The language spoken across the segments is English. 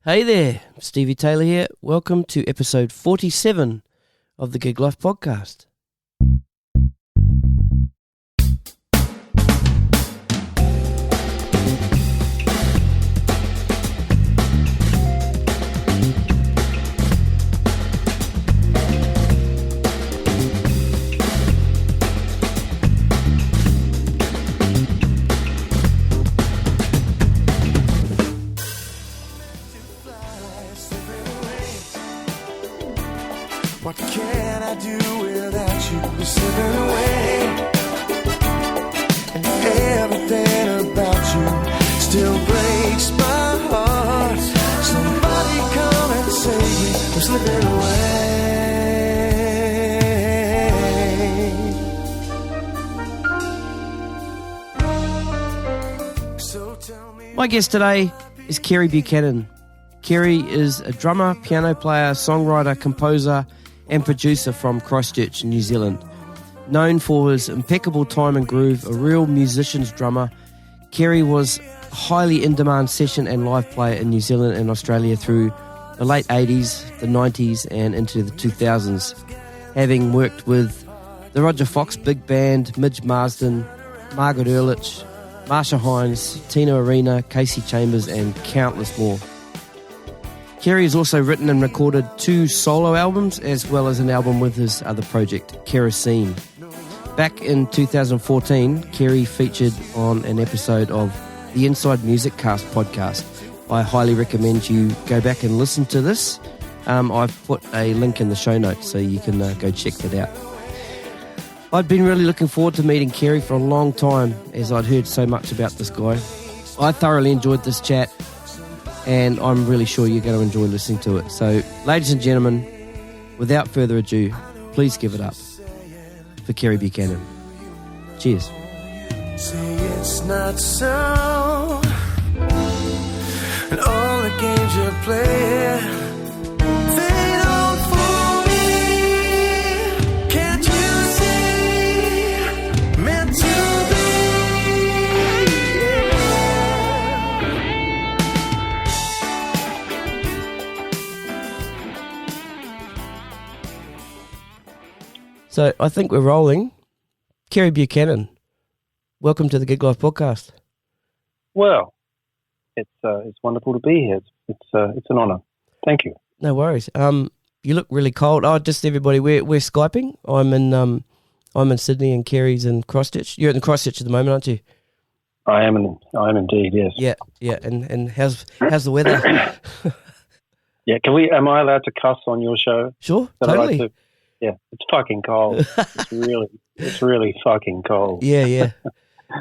Hey there, Stevie Taylor here. Welcome to episode 47 of the Gig Life podcast. What can I do without you slipping away? And everything about you still breaks my heart. Somebody come and save me from slipping away. So tell me. My guest today is Kere Buchanan. Kere is a drummer, piano player, songwriter, composer, and producer from Christchurch, New Zealand. Known for his impeccable time and groove, a real musician's drummer, Kere was a highly in-demand session and live player in New Zealand and Australia through the late 80s, the 90s, and into the 2000s, having worked with the Rodger Fox Big Band, Midge Marsden, Margaret Urlich, Marcia Hines, Tina Arena, Kasey Chambers, and countless more. Kere has also written and recorded 2 solo albums as well as an album with his other project, Kerosene. Back in 2014, Kere featured on an episode of the Inside Music Cast podcast. I highly recommend you go back and listen to this. I've put a link in the show notes so you can go check that out. I'd been really looking forward to meeting Kere for a long time as I'd heard so much about this guy. I thoroughly enjoyed this chat, and I'm really sure you're going to enjoy listening to it. So, ladies and gentlemen, without further ado, please give it up for Kere Buchanan. Cheers. Say it's not so, and all the games you play, they don't fool me. Can't you see, meant to be? So I think we're rolling. Kere Buchanan, welcome to the Gig Life podcast. Well, it's wonderful to be here. It's an honour. Thank you. No worries. You look really cold. Oh, just everybody, we're Skyping. I'm in Sydney and Kere's in Christchurch. You're in Christchurch at the moment, aren't you? I am indeed. Yes. Yeah. And how's the weather? Yeah. Am I allowed to cuss on your show? Sure, totally. Yeah, it's fucking cold. It's really fucking cold. Yeah.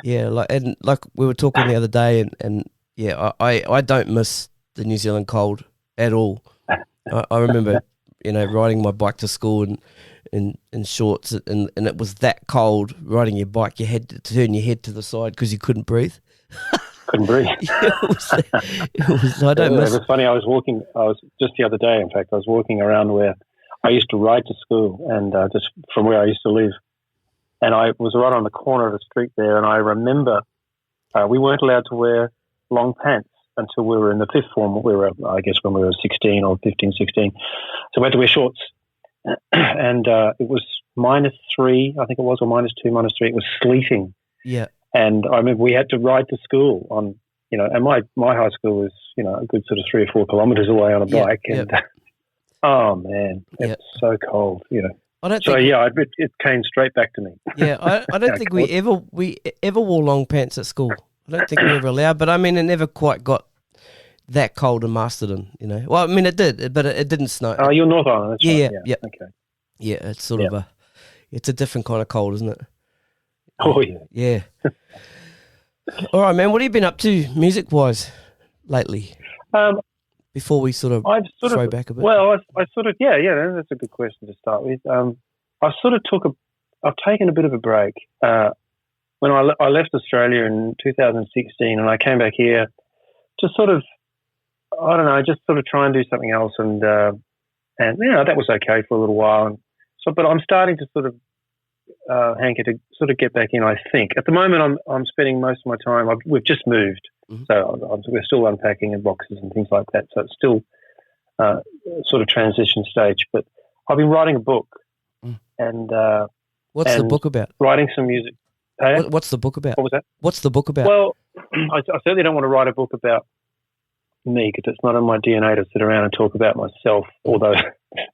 Like we were talking the other day, and I don't miss the New Zealand cold at all. I remember, riding my bike to school in shorts, and it was that cold riding your bike. You had to turn your head to the side because you couldn't breathe. Couldn't breathe. It was. I don't miss. It was funny. I was just the other day. In fact, I was walking around where I used to ride to school, and just from where I used to live. And I was right on the corner of the street there, and I remember we weren't allowed to wear long pants until we were in the fifth form. I guess when we were 16 or 15, 16. So we had to wear shorts. And it was -3, I think it was, or -2, -3. It was sleeting. Yeah. And I remember we had to ride to school on, and my high school was, a good sort of 3 or 4 kilometres away on a bike. And oh, man, it's so cold, it came straight back to me. Yeah, I don't think we ever wore long pants at school. I don't think we were allowed, but I mean, it never quite got that cold in Masterton, Well, I mean, it did, but it didn't snow. Oh, you're North Island, that's right. Yeah. Okay. Yeah, it's sort of it's a different kind of cold, isn't it? Oh, yeah. Yeah. All right, man, what have you been up to music-wise lately? Before we sort of throw back a bit. Well, I sort of, that's a good question to start with. I've taken a bit of a break. When I left Australia in 2016 and I came back here to sort of, I don't know, just sort of try and do something else. And that was okay for a little while. And so, but I'm starting to sort of hanker to sort of get back in, I think. At the moment, I'm spending most of my time, we've just moved. So we're still unpacking in boxes and things like that. So it's still sort of transition stage. But I've been writing a book, and what's the book about? Writing some music. Hey? What's the book about? What was that? What's the book about? Well, I certainly don't want to write a book about me because it's not in my DNA to sit around and talk about myself, although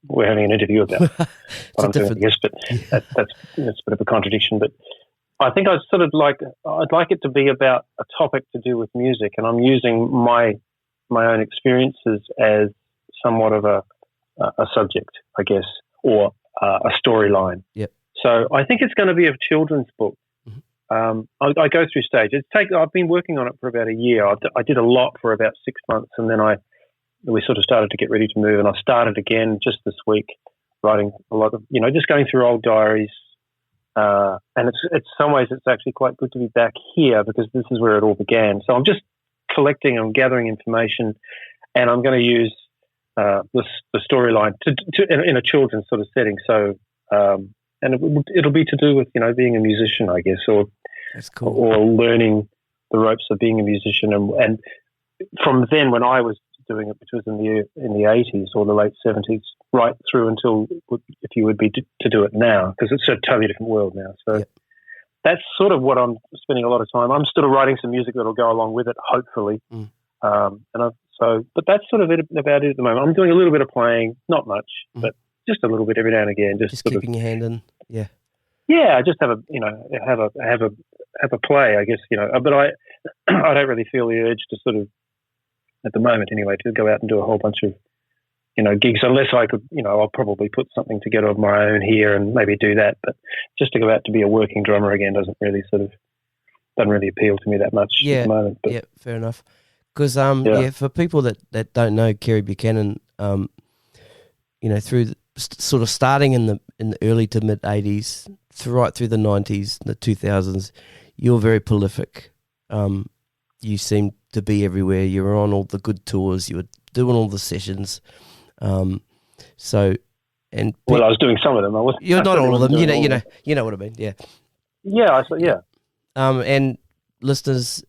we're having an interview about what I'm doing, I guess, but that's a bit of a contradiction. But I think I'd like it to be about a topic to do with music, and I'm using my own experiences as somewhat of a subject, I guess, or a storyline. Yep. So I think it's going to be a children's book. I go through stages. I've been working on it for about a year. I did a lot for about 6 months, and then we sort of started to get ready to move. And I started again just this week, writing a lot of, just going through old diaries. And it's some ways it's actually quite good to be back here because this is where it all began. So I'm just collecting and gathering information, and I'm going to use the storyline in a children's sort of setting. So and it'll be to do with being a musician, I guess, or that's cool. Or learning the ropes of being a musician, and from then when I was doing it, which was in the 80s or the late 70s, right through until if you would be to do it now, because it's a totally different world now. So that's sort of what I'm spending a lot of time. I'm still writing some music that'll go along with it, hopefully. But that's sort of about it at the moment. I'm doing a little bit of playing, not much, but just a little bit every now and again. Just keeping your hand in, yeah. Yeah, I just have a play, I guess, But I don't really feel the urge to sort of, at the moment anyway, to go out and do a whole bunch of, gigs, unless I could, I'll probably put something together of my own here and maybe do that. But just to go out to be a working drummer again doesn't really appeal to me that much at the moment. But, yeah, fair enough. Because for people that don't know Kere Buchanan, through sort of starting in the early to mid 80s, right through the 90s, the 2000s, you were very prolific. You seemed to be everywhere. You were on all the good tours. You were doing all the sessions. I was doing some of them. I wasn't. You're not all of them. You know what I mean. Yeah. Yeah. And listeners,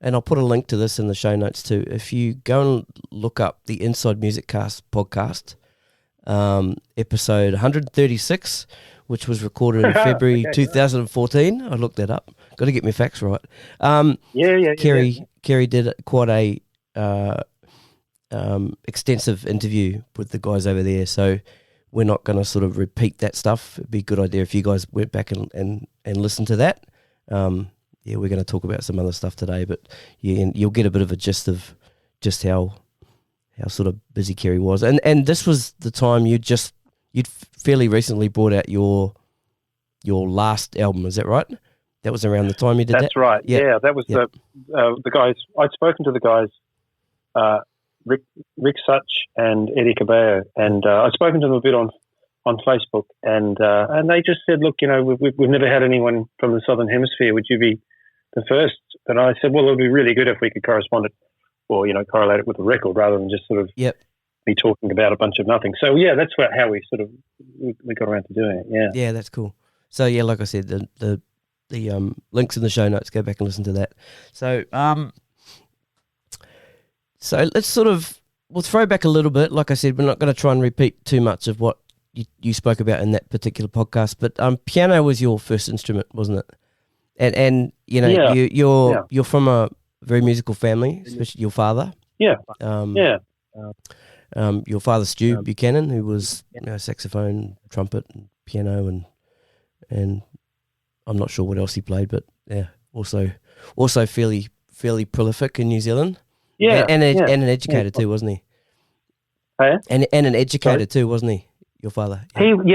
and I'll put a link to this in the show notes too. If you go and look up the Inside Music Cast podcast, episode 136, which was recorded in February 2014. I looked that up. Got to get my facts right. Kere did quite a extensive interview with the guys over there, so we're not going to sort of repeat that stuff. It'd be a good idea if you guys went back and listened to that. We're going to talk about some other stuff today, but you'll get a bit of a gist of just how sort of busy Kere was. And this was the time you'd fairly recently brought out your last album, is that right? That was around the time you did that? That's right. Yeah, that was the guys. I'd spoken to the guys, Rick Such and Eddie Cabello, and I'd spoken to them a bit on Facebook, and they just said, look, we've never had anyone from the Southern Hemisphere. Would you be the first? And I said, well, it would be really good if we could correspond it or, correlate it with the record rather than just sort of be talking about a bunch of nothing. So, yeah, that's how we sort of we got around to doing it, yeah. Yeah, that's cool. So, yeah, like I said, the links in the show notes, go back and listen to that. So, let's sort of, we'll throw back a little bit. Like I said, we're not going to try and repeat too much of what you spoke about in that particular podcast, but piano was your first instrument, wasn't it? And you're from a very musical family, especially your father. Yeah. Your father, Stu Buchanan, who was saxophone, trumpet, and piano, and I'm not sure what else he played, but also fairly prolific in New Zealand. Yeah, and an educator too, wasn't he? Hey? And an educator too, wasn't he? Your father. He was.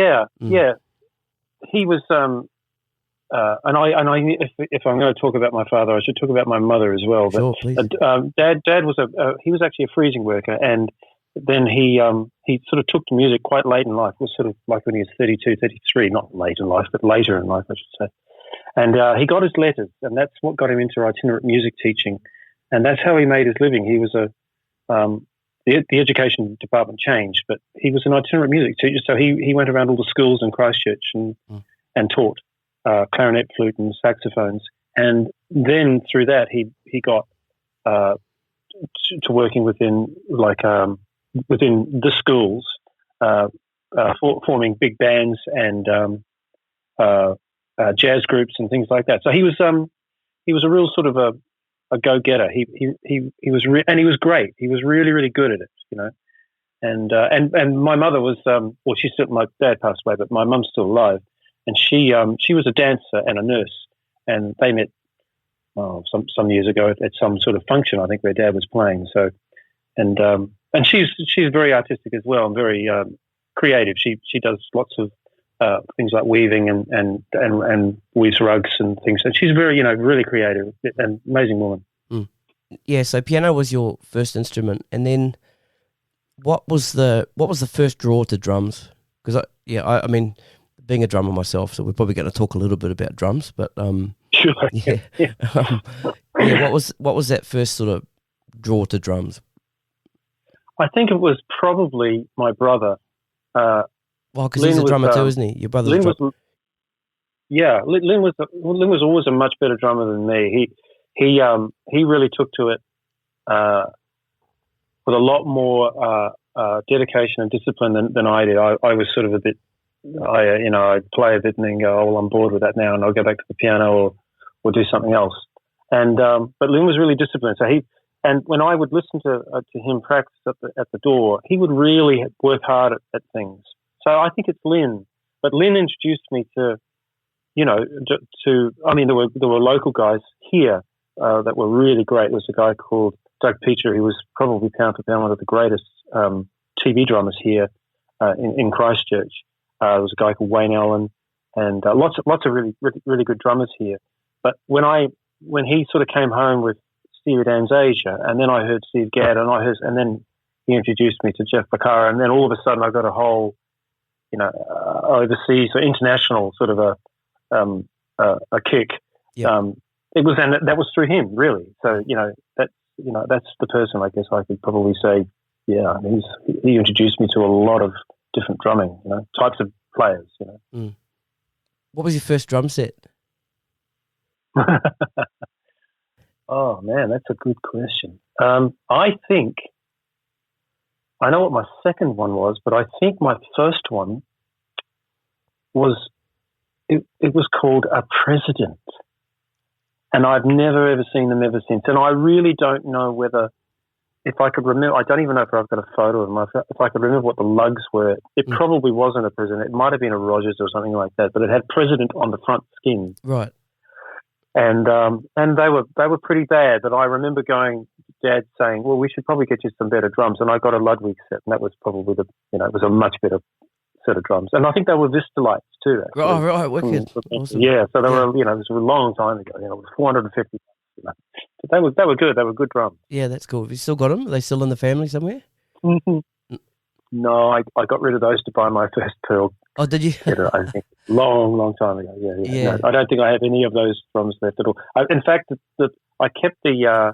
And if I'm going to talk about my father, I should talk about my mother as well. Sure, please. Dad was he was actually a freezing worker, and then he sort of took to music quite late in life. It was sort of like when he was 32, 33, not late in life, but later in life, I should say. And he got his letters, and that's what got him into itinerant music teaching, and that's how he made his living. He was the education department changed, but he was an itinerant music teacher, so he went around all the schools in Christchurch and taught clarinet, flute, and saxophones. And then through that, he got to working within within the schools, forming big bands and jazz groups and things like that. So he was a real sort of a go-getter. He was and he was great. He was really, really good at it, you know. And my mother was well, she's still, my dad passed away, but my mum's still alive, and she was a dancer and a nurse, and they met some years ago at some sort of function, I think, where Dad was playing. So, and she's very artistic as well and very creative. She does lots of things like weaving and weaves rugs and things. And she's very, you know, really creative and amazing woman. Mm. Yeah. So piano was your first instrument, and then what was the first draw to drums? Because I mean, being a drummer myself, so we're probably going to talk a little bit about drums, but sure. Yeah. What was that first sort of draw to drums? I think it was probably my brother. Well, because he's a drummer too, isn't he? Your brother's a drummer. Yeah, Lynn was always a much better drummer than me. He really took to it with a lot more dedication and discipline than I did. I was sort of a bit, I'd play a bit and then go, oh, well, I'm bored with that now, and I'll go back to the piano or do something else. And but Lynn was really disciplined. So and when I would listen to him practice at the door, he would really work hard at things. So I think it's Lynn. But Lynn introduced me to, I mean, there were local guys here that were really great. There was a guy called Doug Peacher, who was probably pound for pound one of the greatest TV drummers here in Christchurch. There was a guy called Wayne Allen, and lots of really, really, really good drummers here. But when he sort of came home with Steely Dan's Asia, and then I heard Steve Gadd, and then he introduced me to Jeff Becerra, and then all of a sudden I got a whole, overseas or international sort of a kick. Yeah. That was through him, really. So that's the person, I guess I could probably say. Yeah, he introduced me to a lot of different drumming, types of players. Mm. What was your first drum set? Oh man, that's a good question. I think I know what my second one was, but I think my first one was it was called A President, and I've never ever seen them ever since. And I really don't know if I could remember. I don't even know if I've got a photo of them. If I could remember what the lugs were, it probably wasn't a President. It might have been a Rodgers or something like that, but it had President on the front skin. Right. And they were pretty bad, but I remember Dad saying, well, we should probably get you some better drums. And I got a Ludwig set, and that was probably it was a much better set of drums. And I think they were Vistalites too. Actually. Oh, right, wicked. Awesome. Yeah, so they were, it was a long time ago, it was 450. But they were good. They were good drums. Yeah, that's cool. Have you still got them? Are they still in the family somewhere? Mm-hmm. No, I got rid of those to buy my first Pearl. Oh, did you? I think long time ago. Yeah. No, I don't think I have any of those drums left at all. In fact, I kept the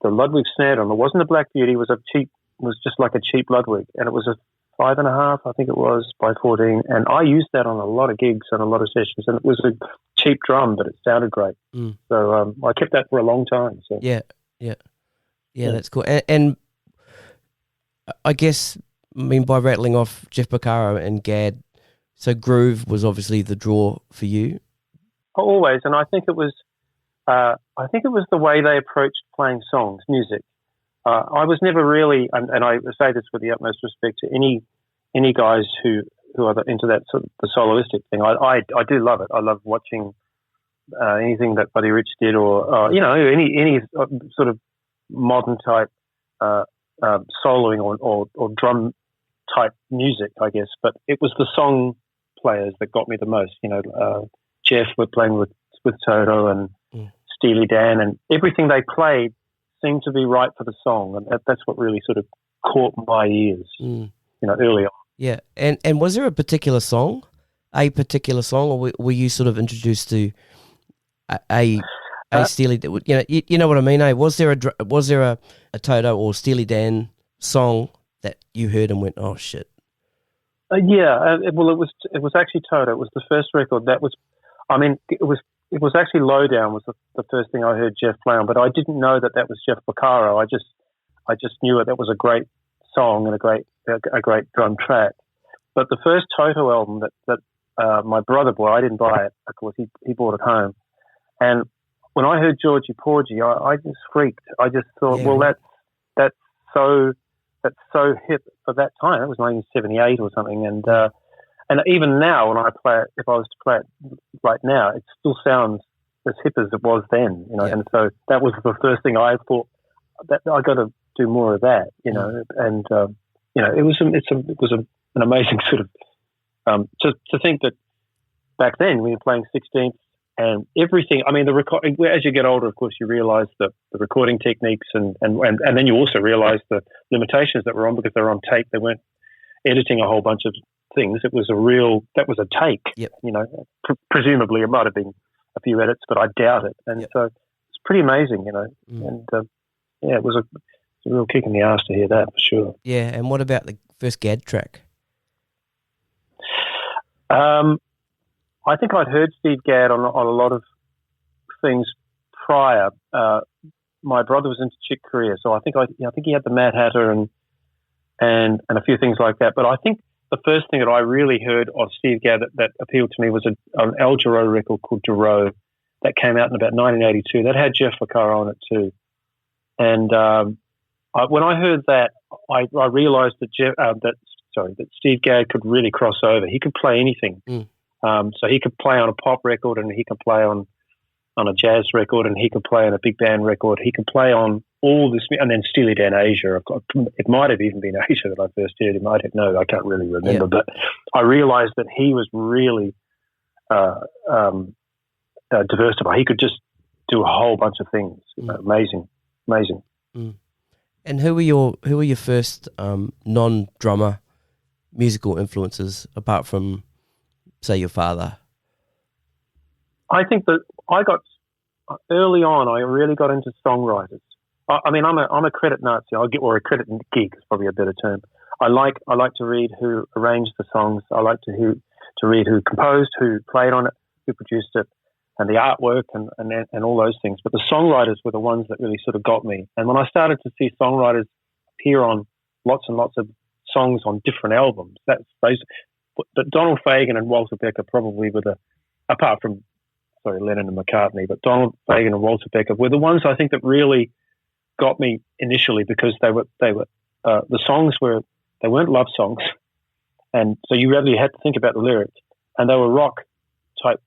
Ludwig snare drum. It wasn't a Black Beauty. It was just like a cheap Ludwig, and it was a 5.5, I think it was, by 14. And I used that on a lot of gigs and a lot of sessions, and it was a cheap drum, but it sounded great. Mm. So I kept that for a long time. So. Yeah, that's cool. And I guess, by rattling off Jeff Becerra and Gadd, so groove was obviously the draw for you. Always, and I think it was the way they approached playing songs, music. I was never really, and I say this with the utmost respect to any guys who are into that sort of the soloistic thing. I do love it. I love watching anything that Buddy Rich did, or any sort of modern type soloing or drum type music, I guess. But it was the song players that got me the most. Jeff were playing with Toto and Steely Dan, and everything they played seemed to be right for the song, and that's what really sort of caught my ears, early on. Yeah, and was there a particular song, or were you sort of introduced to a Steely? You know what I mean? Was there a Toto or Steely Dan song that you heard and went, oh shit? Well, it was actually Toto. It was the first record that was. I mean, it was actually Lowdown was the first thing I heard Jeff play on, but I didn't know that was Jeff Porcaro. I just knew that was a great song and a great drum track. But the first Toto album that my brother bought, I didn't buy it, of course. He bought it home, and when I heard Georgie Porgy, I just freaked. I just thought, that's so hip for that time. It was 1978 or something, and even now when I play it, if I was to play it right now, it still sounds as hip as it was then, you know. Yeah. And so that was the first thing I thought, that I got to do more of that, you know. And you know, it was an amazing sort of to think that back then we were playing 16th and everything. I mean, as you get older, of course, you realise the recording techniques and then you also realise the limitations that were on, because they were on tape. They weren't editing a whole bunch of things. That was a take. Yep. You know, presumably it might have been a few edits, but I doubt it. And so it's pretty amazing, you know. And it was a real kick in the arse to hear that, for sure. Yeah. And what about the first Gadd track? I think I'd heard Steve Gadd on a lot of things prior. My brother was into Chick Corea, so I think he had the Mad Hatter and a few things like that. But I think the first thing that I really heard of Steve Gadd that appealed to me was an Al Jarreau record called Jarreau that came out in about 1982. That had Jeff Porcaro on it too. And when I heard that, I realised that Steve Gadd could really cross over. He could play anything. So he could play on a pop record, and he could play on a jazz record, and he could play on a big band record. He could play on all this, and then Steely Dan Asia. It might have even been Asia that I first heard him. I don't know. I can't really remember. But I realised that he was really diversified. He could just do a whole bunch of things. Amazing. And who were your first non-drummer musical influences apart from, say, your father? I think that I got early on. I really got into songwriters. I mean, I'm a credit Nazi. Or a credit geek is probably a better term. I like to read who arranged the songs. I like to read who composed, who played on it, who produced it, and the artwork and all those things. But the songwriters were the ones that really sort of got me. And when I started to see songwriters appear on lots and lots of songs on different albums, but Donald Fagen and Walter Becker probably were apart from Lennon and McCartney, but Donald Fagen and Walter Becker were the ones I think that really got me initially, because they were the songs they weren't love songs, and so you really had to think about the lyrics, and they were rock type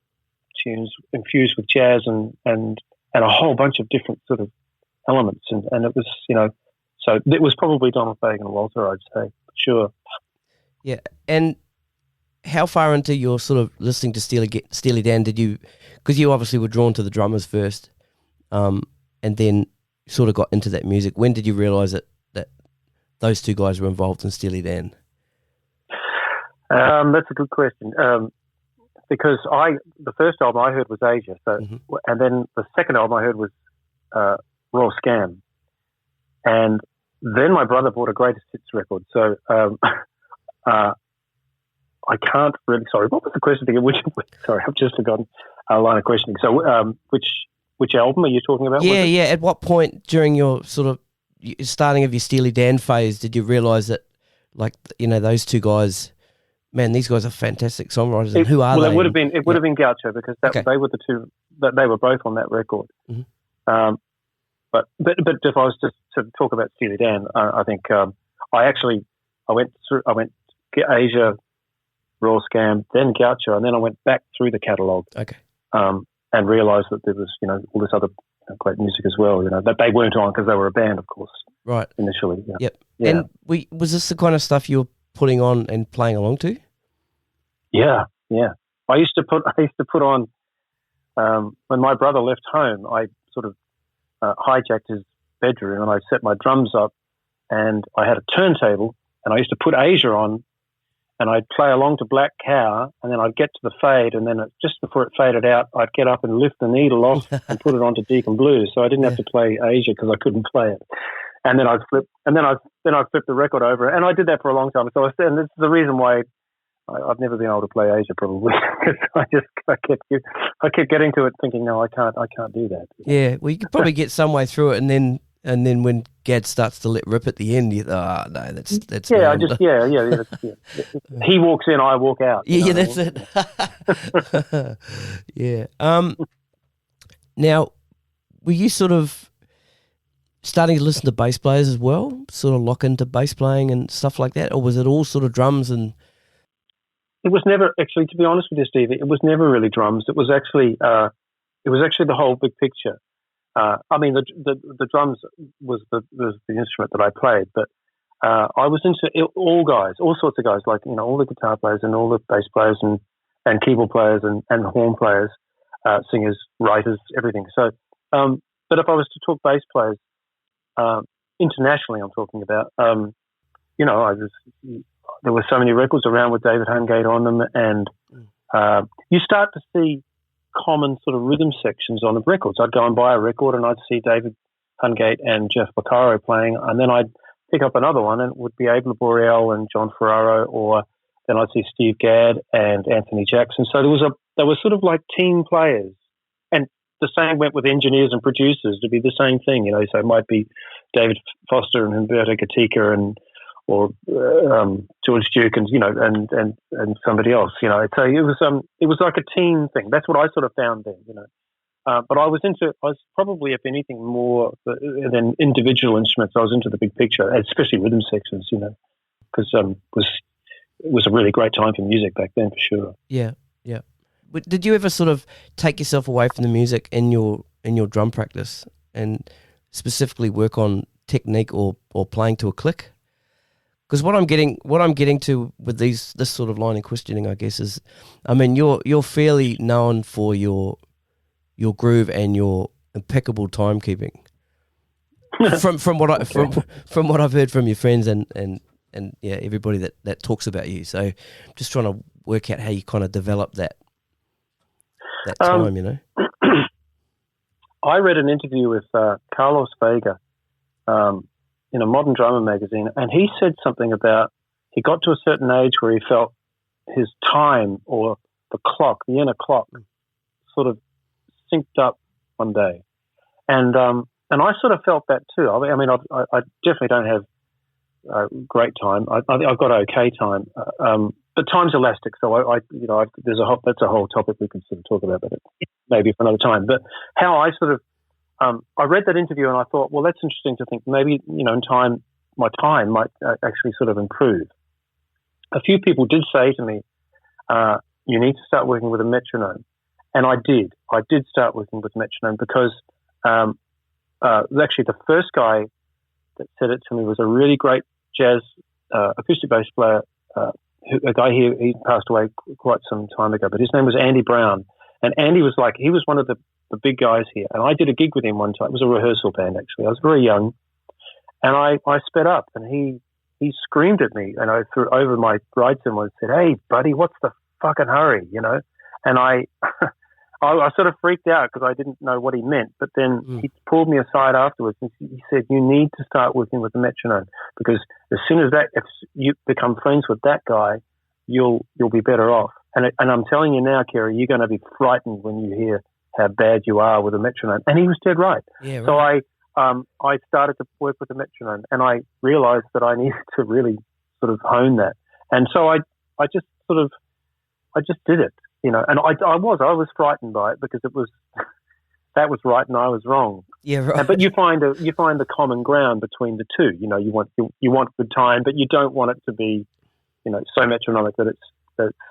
tunes infused with jazz and a whole bunch of different sort of elements, and it was, you know, so it was probably Donald Fagen and Walter, I'd say, for sure. Yeah. And how far into your sort of listening to Steely Dan did you, because you obviously were drawn to the drummers first, and then sort of got into that music. When did you realise that those two guys were involved in Steely Dan? That's a good question. Because the first album I heard was Asia, and then the second album I heard was Raw Scam, and then my brother bought a Greatest Hits record. So I can't really. Sorry, what was the question again? Sorry, I've just forgotten a line of questioning. So, which album are you talking about? Yeah. At what point during your sort of starting of your Steely Dan phase did you realise that, like, you know, those two guys? Man, these guys are fantastic songwriters. And who are they? Well, it would have been Gaucho, because they were the two that they were both on that record. Mm-hmm. But if I was just to talk about Steely Dan, I think I went Asia, Raw Scam, then Gaucho, and then I went back through the catalogue. Okay. And realised that there was, you know, all this other great music as well. You know, that they weren't on because they were a band, of course. Right. Initially. Yeah. Yep. Yeah. And was this the kind of stuff you were putting on and playing along to? Yeah. I used to put on when my brother left home. I sort of hijacked his bedroom and I set my drums up, and I had a turntable, and I used to put Asia on, and I'd play along to Black Cow, and then I'd get to the fade, and then just before it faded out, I'd get up and lift the needle off and put it onto Deacon Blues, so I didn't have to play Asia because I couldn't play it. And then I'd flip the record over, and I did that for a long time. So and this is the reason why I've never been able to play Asia probably because I kept getting to it thinking, no, I can't do that. Yeah, well, you could probably get some way through it, and then when Gad starts to let rip at the end, you no, that's yeah, He walks in, I walk out. Yeah, that's it. Yeah. Now, were you sort of starting to listen to bass players as well, sort of lock into bass playing and stuff like that, or was it all sort of drums and? It was never actually, to be honest with you, Steve. It was never really drums. It was actually the whole big picture. I mean, the drums was the instrument that I played, but I was into all sorts of guys, like all the guitar players and all the bass players and keyboard players and horn players, singers, writers, everything. So, but if I was to talk bass players internationally, I'm talking about, there were so many records around with David Hungate on them, and you start to see common sort of rhythm sections on the records. I'd go and buy a record and I'd see David Hungate and Jeff Porcaro playing, and then I'd pick up another one and it would be Abel Boreal and John Ferraro, or then I'd see Steve Gadd and Anthony Jackson. So there was sort of like team players, and the same went with engineers and producers to be the same thing, so it might be David Foster and Humberto Gatica or George Duke and somebody else, So it was like a team thing. That's what I sort of found then, But I was probably, if anything, more than individual instruments. I was into the big picture, especially rhythm sections, because it was a really great time for music back then, for sure. Yeah, yeah. But did you ever sort of take yourself away from the music in your drum practice and specifically work on technique or playing to a click? Because what I'm getting to with this sort of line of questioning, I guess, is, I mean, you're fairly known for your groove and your impeccable timekeeping. from what I've heard from your friends and yeah, everybody that talks about you. So I'm just trying to work out how you kind of develop that time, I read an interview with Carlos Vega in a Modern Drummer magazine, and he said something about he got to a certain age where he felt his time or the inner clock, sort of synced up one day, and I sort of felt that too. I mean, I definitely don't have great time. I've got okay time, but time's elastic. So that's a whole topic we can sort of talk about, but maybe for another time. But how I sort of I read that interview and I thought, well, that's interesting to think. Maybe in time, my time might actually sort of improve. A few people did say to me, "You need to start working with a metronome," and I did. I did start working with metronome because actually the first guy that said it to me was a really great jazz acoustic bass player. A guy he passed away quite some time ago, but his name was Andy Brown, and Andy was he was one of the big guys here, and I did a gig with him one time. It was a rehearsal band, actually. I was very young, and I sped up, and he screamed at me, and I threw over my ride cymbal and said, "Hey, buddy, what's the fucking hurry?" And I sort of freaked out because I didn't know what he meant. But then he pulled me aside afterwards and he said, "You need to start working with the metronome, because as soon as if you become friends with that guy, you'll be better off." And I'm telling you now, Kerry, you're going to be frightened when you hear how bad you are with a metronome. And he was dead right. Yeah, right. So I started to work with the metronome, and I realized that I needed to really sort of hone that. And so I just did it, and I was frightened by it because that was right and I was wrong. Yeah, right. But you find the common ground between the two. You want good time, but you don't want it to be, so metronomic that it's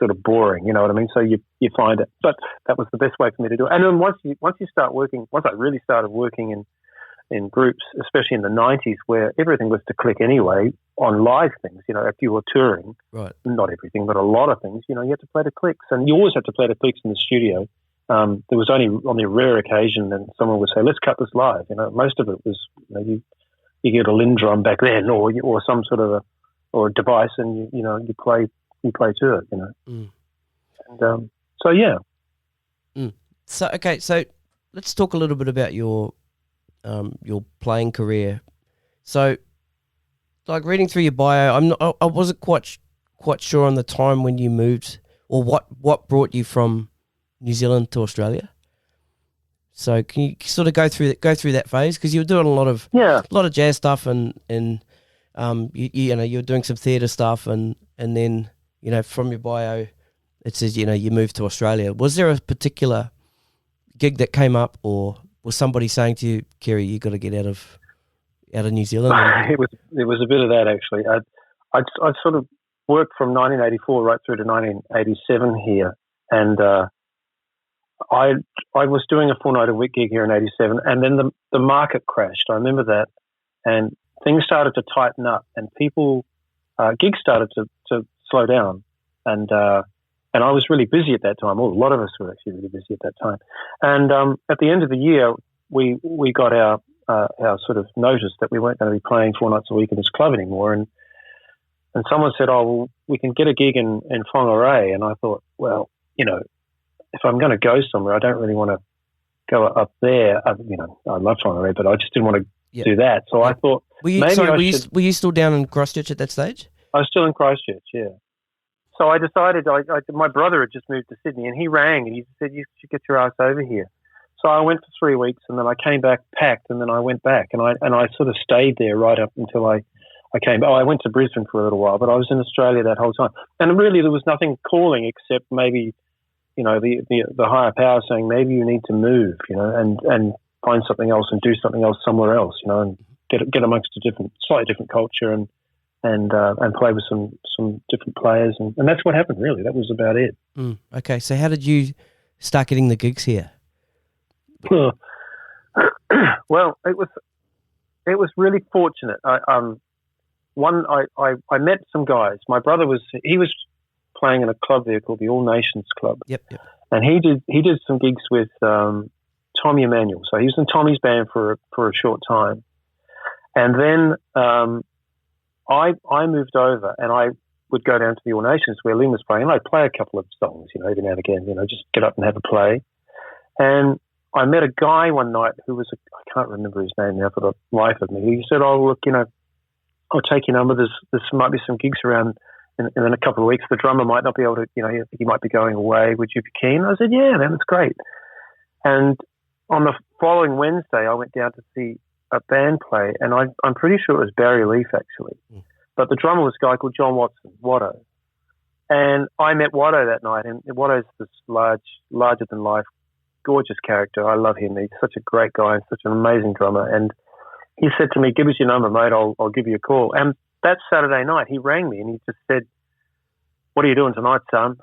sort of boring. You know what I mean? So you find it. But that was the best way for me to do it. And then once you start working, once I really started working in groups, especially in the 90s, where everything was to click anyway on live things. If you were touring, right? Not everything, but a lot of things. You had to play the clicks, and you always had to play the clicks in the studio. There was only on the rare occasion that someone would say, "Let's cut this live." Most of it was you get a Linn drum back then, or some sort of a device, and you play to it. And so yeah. So okay, so let's talk a little bit about your playing career. So, reading through your bio, I wasn't quite quite sure on the time when you moved, or what brought you from New Zealand to Australia. So can you sort of go through that phase, because you were doing a lot of jazz stuff and you were doing some theatre stuff and then from your bio it says you moved to Australia. Was there a particular gig that came up, or was somebody saying to you, Kere, you got to get out of New Zealand? It was a bit of that actually. I'd sort of worked from 1984 right through to 1987 here, and I was doing a 4-night-a-week gig here in 87, and then the market crashed. I remember that, and things started to tighten up, and gigs started to slow down, and I was really busy at that time. Well, a lot of us were actually really busy at that time, and at the end of the year, we got our sort of notice that we weren't going to be playing 4 nights a week in this club anymore, and someone said, "Oh, well, we can get a gig in Whangarei," and I thought, well, if I'm going to go somewhere, I don't really want to go up there. I love Whangarei, but I just didn't want to do that. So I thought, were you still down in Christchurch at that stage? I was still in Christchurch, yeah. So I decided, my brother had just moved to Sydney, and he rang and he said, "You should get your ass over here." So I went for 3 weeks, and then I came back packed, and then I went back, and I sort of stayed there right up until I came. I went to Brisbane for a little while, but I was in Australia that whole time. And really, there was nothing calling except maybe, the higher power saying maybe you need to move, and find something else and do something else somewhere else, and get amongst a slightly different culture and play with some different players, and that's what happened. Really, that was about it. Okay, so how did you start getting the gigs here? Well, it was really fortunate. I met some guys. My brother was playing in a club there called the All Nations Club. Yep. And he did some gigs with Tommy Emmanuel. So he was in Tommy's band for a short time, and then I moved over, and I would go down to the All Nations where Lynn was playing, and I'd play a couple of songs, every now and again, just get up and have a play. And I met a guy one night who was I can't remember his name now for the life of me. He said, "Oh, look, I'll take your number. There might be some gigs around in a couple of weeks. The drummer might not be able to, he might be going away. Would you be keen?" I said, "Yeah, man, that's great." And on the following Wednesday, I went down to see a band play, and I'm pretty sure it was Barry Leaf actually. But the drummer was a guy called John Watson, Watto. And I met Watto that night, and Watto's this larger than life, gorgeous character. I love him. He's such a great guy and such an amazing drummer. And he said to me, "Give us your number, mate. I'll give you a call." And that Saturday night, he rang me and he just said, "What are you doing tonight, son?"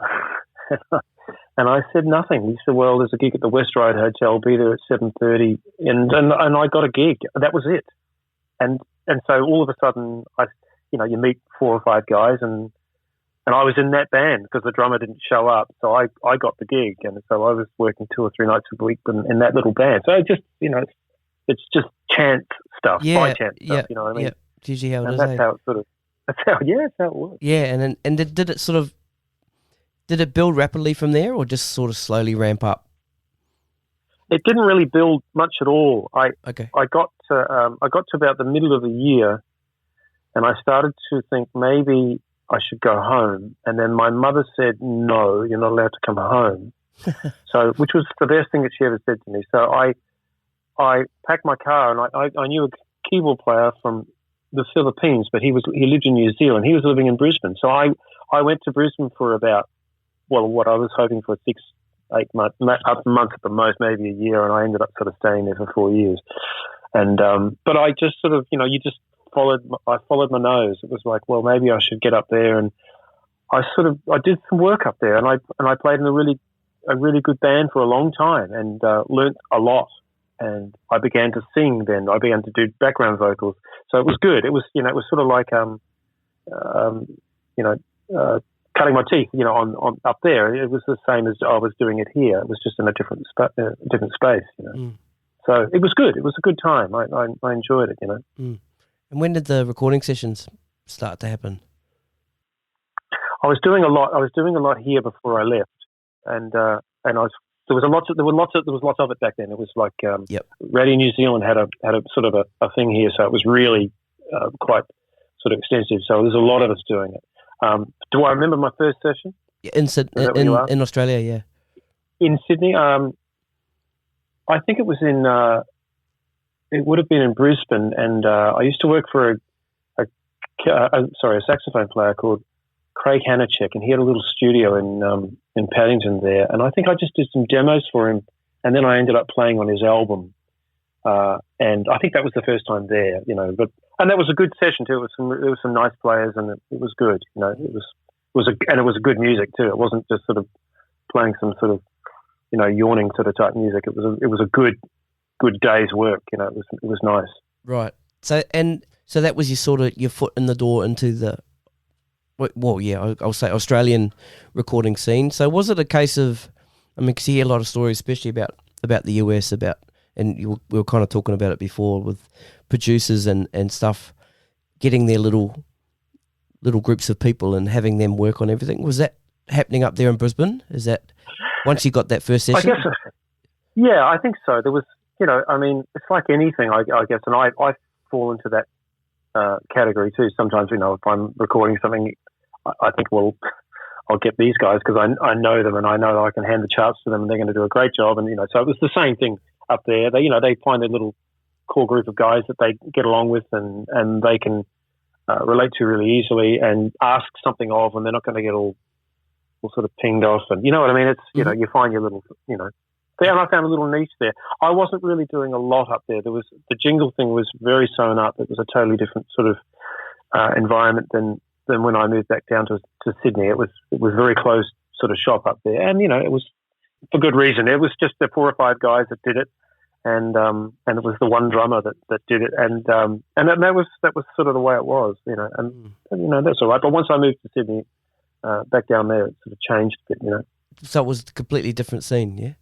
And I said nothing. He said, "Well, there's a gig at the West Ryde Hotel. Be there at 7:30." And I got a gig. That was it. And so all of a sudden, you meet 4 or 5 guys, and I was in that band because the drummer didn't show up. So I got the gig, and so I was working 2 or 3 nights a week in that little band. So just it's just chance stuff, by chance stuff. You know what I mean? Yeah, it's usually how it is. That's how it that's how it works. Yeah, and did it sort of did it build rapidly from there, or just sort of slowly ramp up? It didn't really build much at all. I got to about the middle of the year, and I started to think maybe I should go home. And then my mother said, "No, you're not allowed to come home." So, which was the best thing that she ever said to me. So I packed my car, and I knew a keyboard player from the Philippines, but he lived in New Zealand. He was living in Brisbane. So I went to Brisbane for about, what I was hoping for 6-8 months, a month at the most, maybe a year, and I ended up sort of staying there for 4 years. And but I just sort of, I followed my nose. It was like, well, maybe I should get up there, and I did some work up there, and I played in a really good band for a long time, and learnt a lot. And I began to sing then. I began to do background vocals. So it was good. It was, it was sort of like, cutting my teeth, on up there. It was the same as I was doing it here. It was just in a different space, So it was good. It was a good time. I enjoyed it, And when did the recording sessions start to happen? I was doing a lot here before I left, and there was lots of it back then. It was like Radio New Zealand had a sort of a thing here, so it was really quite sort of extensive. So there's a lot of us doing it. Do I remember my first session? In Australia, yeah. In Sydney, I think it was it would have been in Brisbane, and I used to work for a saxophone player called Craig Hanachek, and he had a little studio in Paddington there, and I think I just did some demos for him, and then I ended up playing on his album, and I think that was the first time there, and that was a good session too. There was some nice players, and it was good, it was a good music too. It wasn't just sort of playing some sort of yawning sort of type music. It was a good day's work. It was nice. Right. So that was your foot in the door into the, I'll say Australian recording scene. So was it a case of, because you hear a lot of stories, especially about the US, and we were kind of talking about it before with producers and stuff, getting their little groups of people and having them work on everything. Was that happening up there in Brisbane? Is that once you got that first session? I guess, yeah, I think so. There was, it's like anything, I guess, and I fall into that category too. Sometimes, if I'm recording something, I think, well, I'll get these guys because I know them and I know that I can hand the charts to them and they're going to do a great job. And, so it was the same thing up there. They, they find their little core group of guys that they get along with and they can relate to really easily and ask something of, and they're not going to get all sort of pinged off. And you know what I mean? It's, you find your little, and I found a little niche there. I wasn't really doing a lot up there. The jingle thing was very sewn up. It was a totally different sort of environment than when I moved back down to Sydney. It was very closed sort of shop up there, and it was for good reason. It was just the 4 or 5 guys that did it, and it was the one drummer that did it, and that was sort of the way it was, and that's all right. But once I moved to Sydney, back down there, it sort of changed a bit, So it was a completely different scene, yeah.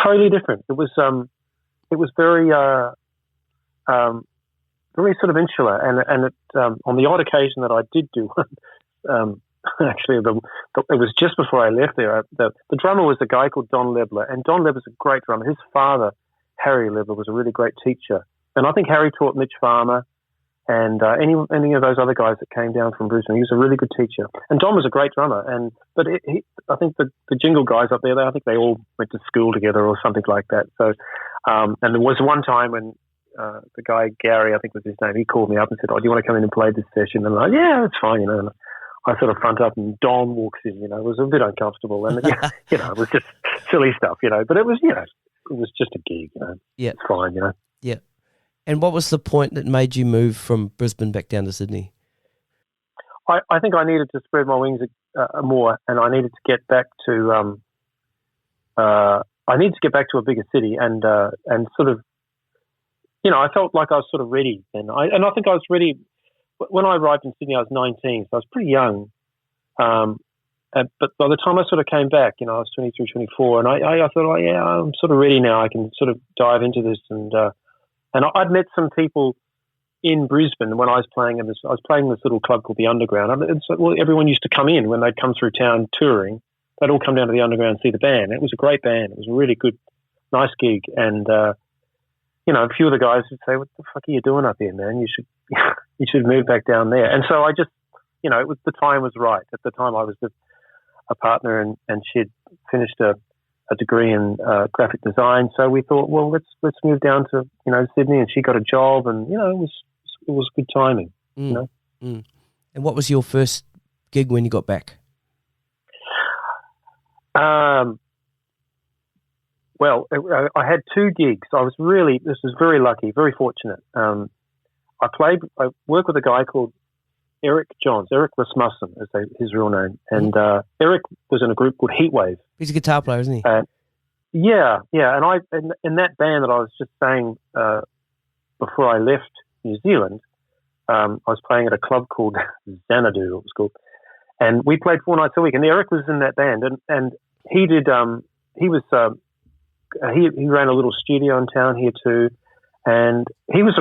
Totally different. It was very very sort of insular, and it on the odd occasion that I did do one, actually, it was just before I left there. The drummer was a guy called Don Lebler, and Don Lebler's a great drummer. His father, Harry Lebler, was a really great teacher, and I think Harry taught Mitch Farmer and any of those other guys that came down from Brisbane. He was a really good teacher, and Don was a great drummer. But I think the jingle guys up there, I think they all went to school together or something like that. So, and there was one time when the guy Gary, I think was his name, he called me up and said, "Oh, do you want to come in and play this session?" And I'm like, "Yeah, that's fine," And I sort of front up, and Don walks in. It was a bit uncomfortable, and it was just silly stuff, But it was, it was just a gig, Yeah, it's fine, Yeah. And what was the point that made you move from Brisbane back down to Sydney? I think I needed to spread my wings more, and I needed to get back to a bigger city, and sort of, I felt like I was sort of ready then. I think I was ready when I arrived in Sydney. I was 19, so I was pretty young. But by the time I sort of came back, I was 23, 24, and I thought, oh yeah, I'm sort of ready now. I can sort of dive into this, and I'd met some people in Brisbane when I was playing in this. I was playing this little club called the Underground. Everyone used to come in when they'd come through town touring. They'd all come down to the Underground and see the band. It was a great band. It was a really good, nice gig, and a few of the guys would say, "What the fuck are you doing up here, man? You should move back down there." And so I just, the time was right. At the time, I was a partner, and she'd finished a degree in graphic design. So we thought, well, let's move down to Sydney, and she got a job, and it was good timing. Mm. And what was your first gig when you got back? Well, I had 2 gigs. This was very lucky, very fortunate. I worked with a guy called Eric Rasmussen is his real name. And Eric was in a group called Heatwave. He's a guitar player, isn't he? Yeah. And in that band that I was just saying before I left New Zealand, I was playing at a club called Xanadu, it was called. And we played 4 nights a week. And Eric was in that band. And he did, he ran a little studio in town here too. And he was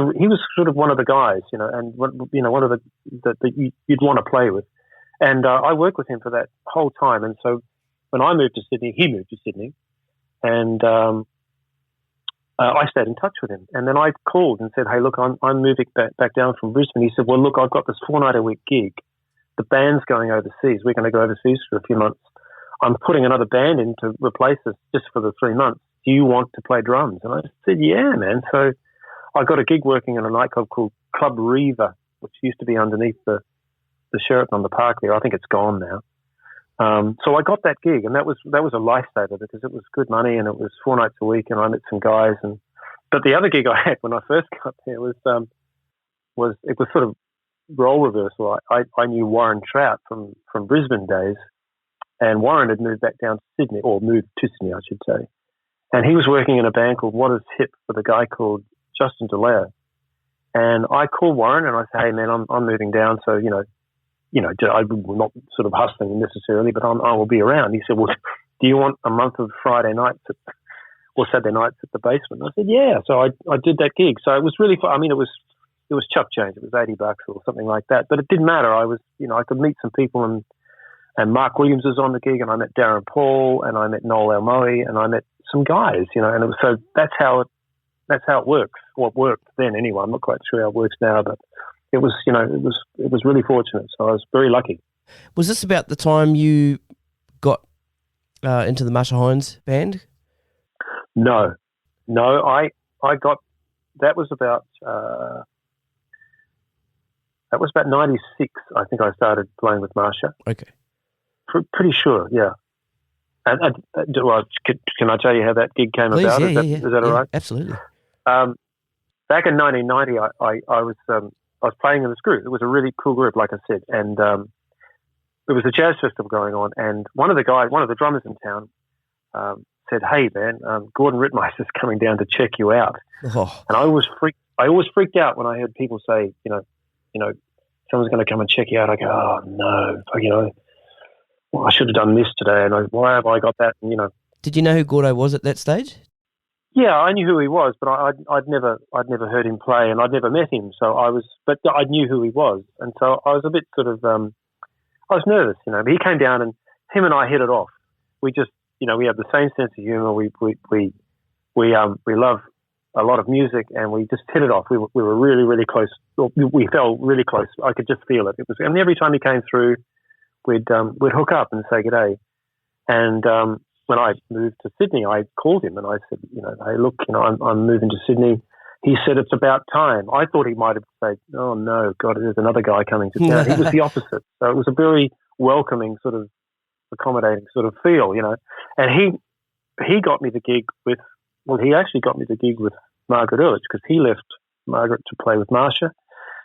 sort of one of the guys, and one of the you'd want to play with. And I worked with him for that whole time. And so when I moved to Sydney, he moved to Sydney, and I stayed in touch with him. And then I called and said, "Hey, look, I'm moving back down from Brisbane." He said, "Well, look, I've got this 4-night-a-week gig the band's going overseas. We're going to go overseas for a few months. I'm putting another band in to replace us just for the 3 months. Do you want to play drums? And I said, yeah, man. So I got a gig working in a nightclub called Club Riva, which used to be underneath the Sheraton on the park there. I think it's gone now. So I got that gig, and that was a lifesaver because it was good money and it was 4 nights a week, and I met some guys. But the other gig I had when I first got there was sort of role reversal. I knew Warren Trout from Brisbane days, and Warren had moved back down to Sydney, or moved to Sydney, I should say. And he was working in a band called What Is Hip with a guy called Justin DeLeo. And I called Warren and I said, hey, man, I'm moving down, so, I'm not sort of hustling necessarily, but I will be around. He said, well, do you want a month of Friday nights or Saturday nights at the basement? And I said, yeah. So I did that gig. So it was really fun. I mean, it was chop change. It was $80 or something like that. But it didn't matter. I was, I could meet some people, and Mark Williams was on the gig, and I met Darren Paul, and I met Noel Elmoe, and I met some guys, and it was, so that's how it works. Well, it worked then anyway. I'm not quite sure how it works now, but it was, it was really fortunate. So I was very lucky. Was this about the time you got into the Marcia Hines band? No, I got, that was about 96. I think I started playing with Marcia. Okay. Pretty sure, yeah. And can I tell you how that gig came Please, about? Yeah, Is that all right? Absolutely. Back in 1990, I was playing in this group. It was a really cool group, like I said, and there was a jazz festival going on. And one of the drummers in town, said, "Hey, man, Gordon Rittmeister's coming down to check you out." Oh. And I always freaked out when I heard people say, someone's going to come and check you out. I go, "Oh no, well, I should have done this today, and why have I got that?" And Did you know who Gordo was at that stage? Yeah, I knew who he was, but I'd never heard him play, and I'd never met him. So but I knew who he was, and so I was a bit sort of, I was nervous, But he came down, and him and I hit it off. We just, we have the same sense of humor. We love a lot of music, and we just hit it off. We were really, really close. We felt really close. I could just feel it. It was, and every time he came through, we'd hook up and say good day. And when I moved to Sydney, I called him and I said, hey, look, I'm moving to Sydney. He said it's about time. I thought he might have said, oh no, God, there's another guy coming to town. He was the opposite. So it was a very welcoming, sort of accommodating sort of feel, And he got me the gig with. Well, he actually got me the gig with Margaret Urlich because he left Margaret to play with Marcia,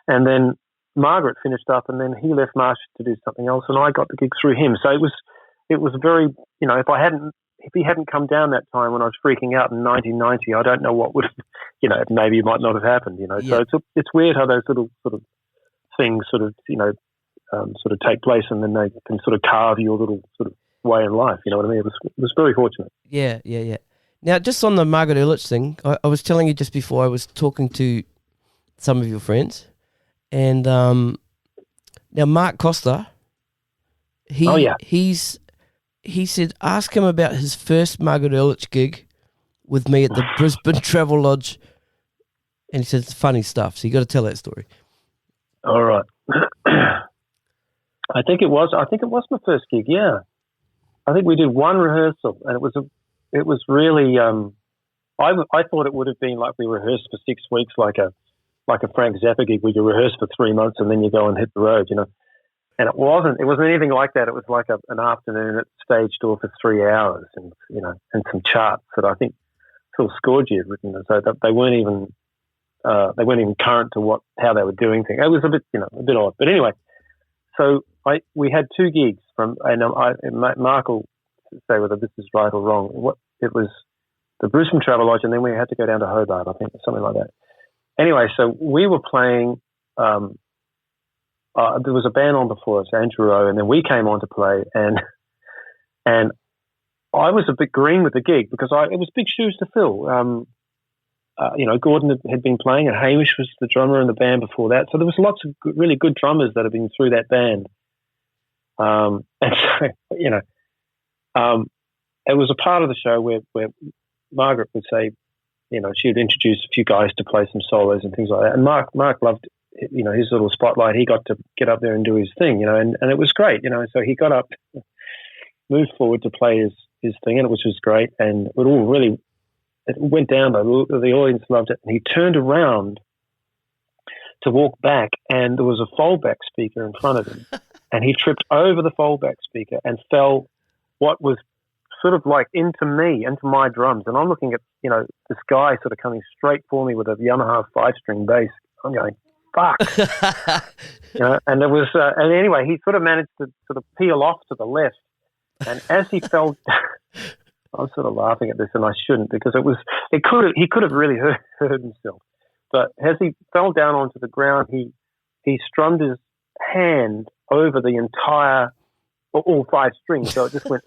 and then Margaret finished up, and then he left Marcia to do something else, and I got the gig through him. So it was very, if he hadn't come down that time when I was freaking out in 1990, I don't know what would, maybe it might not have happened. Yeah. So it's weird how those little sort of things sort of take place, and then they can sort of carve your little sort of way in life. You know what I mean? It was very fortunate. Yeah. Now, just on the Margaret Urlich thing, I was telling you just before I was talking to some of your friends, and now Mark Costa, he said, ask him about his first Margaret Urlich gig with me at the Brisbane Travel Lodge, and he said it's funny stuff. So you got to tell that story. All right. I think it was my first gig. Yeah, I think we did one rehearsal, and it was really. I thought it would have been like we rehearsed for 6 weeks, like a Frank Zappa gig where you rehearse for 3 months and then you go and hit the road, And it wasn't anything like that. It was like an afternoon at stage door for 3 hours, and and some charts that I think Phil Scorgi had written, so that they weren't even current to how they were doing things. It was a bit odd, but anyway. So we had 2 gigs and Mark will say whether this is right or wrong. It was the Brisbane Travel Lodge, and then we had to go down to Hobart, I think, something like that. Anyway, so we were playing. There was a band on before us, Andrew Rowe, and then we came on to play, and I was a bit green with the gig because it was big shoes to fill. Gordon had been playing, and Hamish was the drummer in the band before that. So there was lots of really good drummers that had been through that band. And so, it was a part of the show where Margaret would say, she'd introduce a few guys to play some solos and things like that. And Mark loved his little spotlight. He got to get up there and do his thing, and it was great, So he got up, moved forward to play his thing, and which was great. And it went down. The audience loved it. And he turned around to walk back, and there was a foldback speaker in front of him, and he tripped over the foldback speaker and fell what was sort of like into my drums. And I'm looking at, this guy sort of coming straight for me with a Yamaha 5-string bass. I'm going, fuck. And it was, and anyway, he sort of managed to sort of peel off to the left. And as he fell, I'm sort of laughing at this, and I shouldn't, because he could have really hurt himself. But as he fell down onto the ground, he strummed his hand over the entire, all 5 strings. So it just went,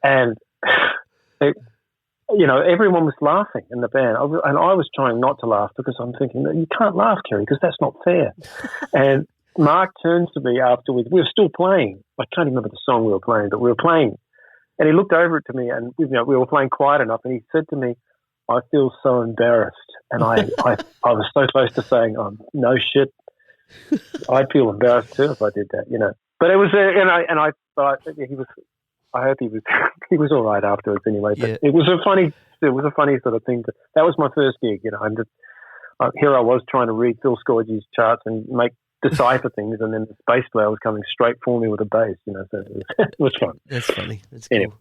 and everyone was laughing in the band. I was trying not to laugh, because I'm thinking, you can't laugh, Kere, because that's not fair. And Mark turns to me afterwards. We were still playing. I can't remember the song we were playing, but we were playing. And he looked over to me, and we were playing quiet enough, and he said to me, I feel so embarrassed. And I was so close to saying, no shit. I'd feel embarrassed too if I did that, But it was, I thought he was. I hope he was all right afterwards anyway. But it was a funny sort of thing. That was my first gig, I'm just here I was trying to read Phil Scorgi's charts and decipher things, and then the bass player was coming straight for me with a bass, so it was fun. That's funny. That's cool. Anyway,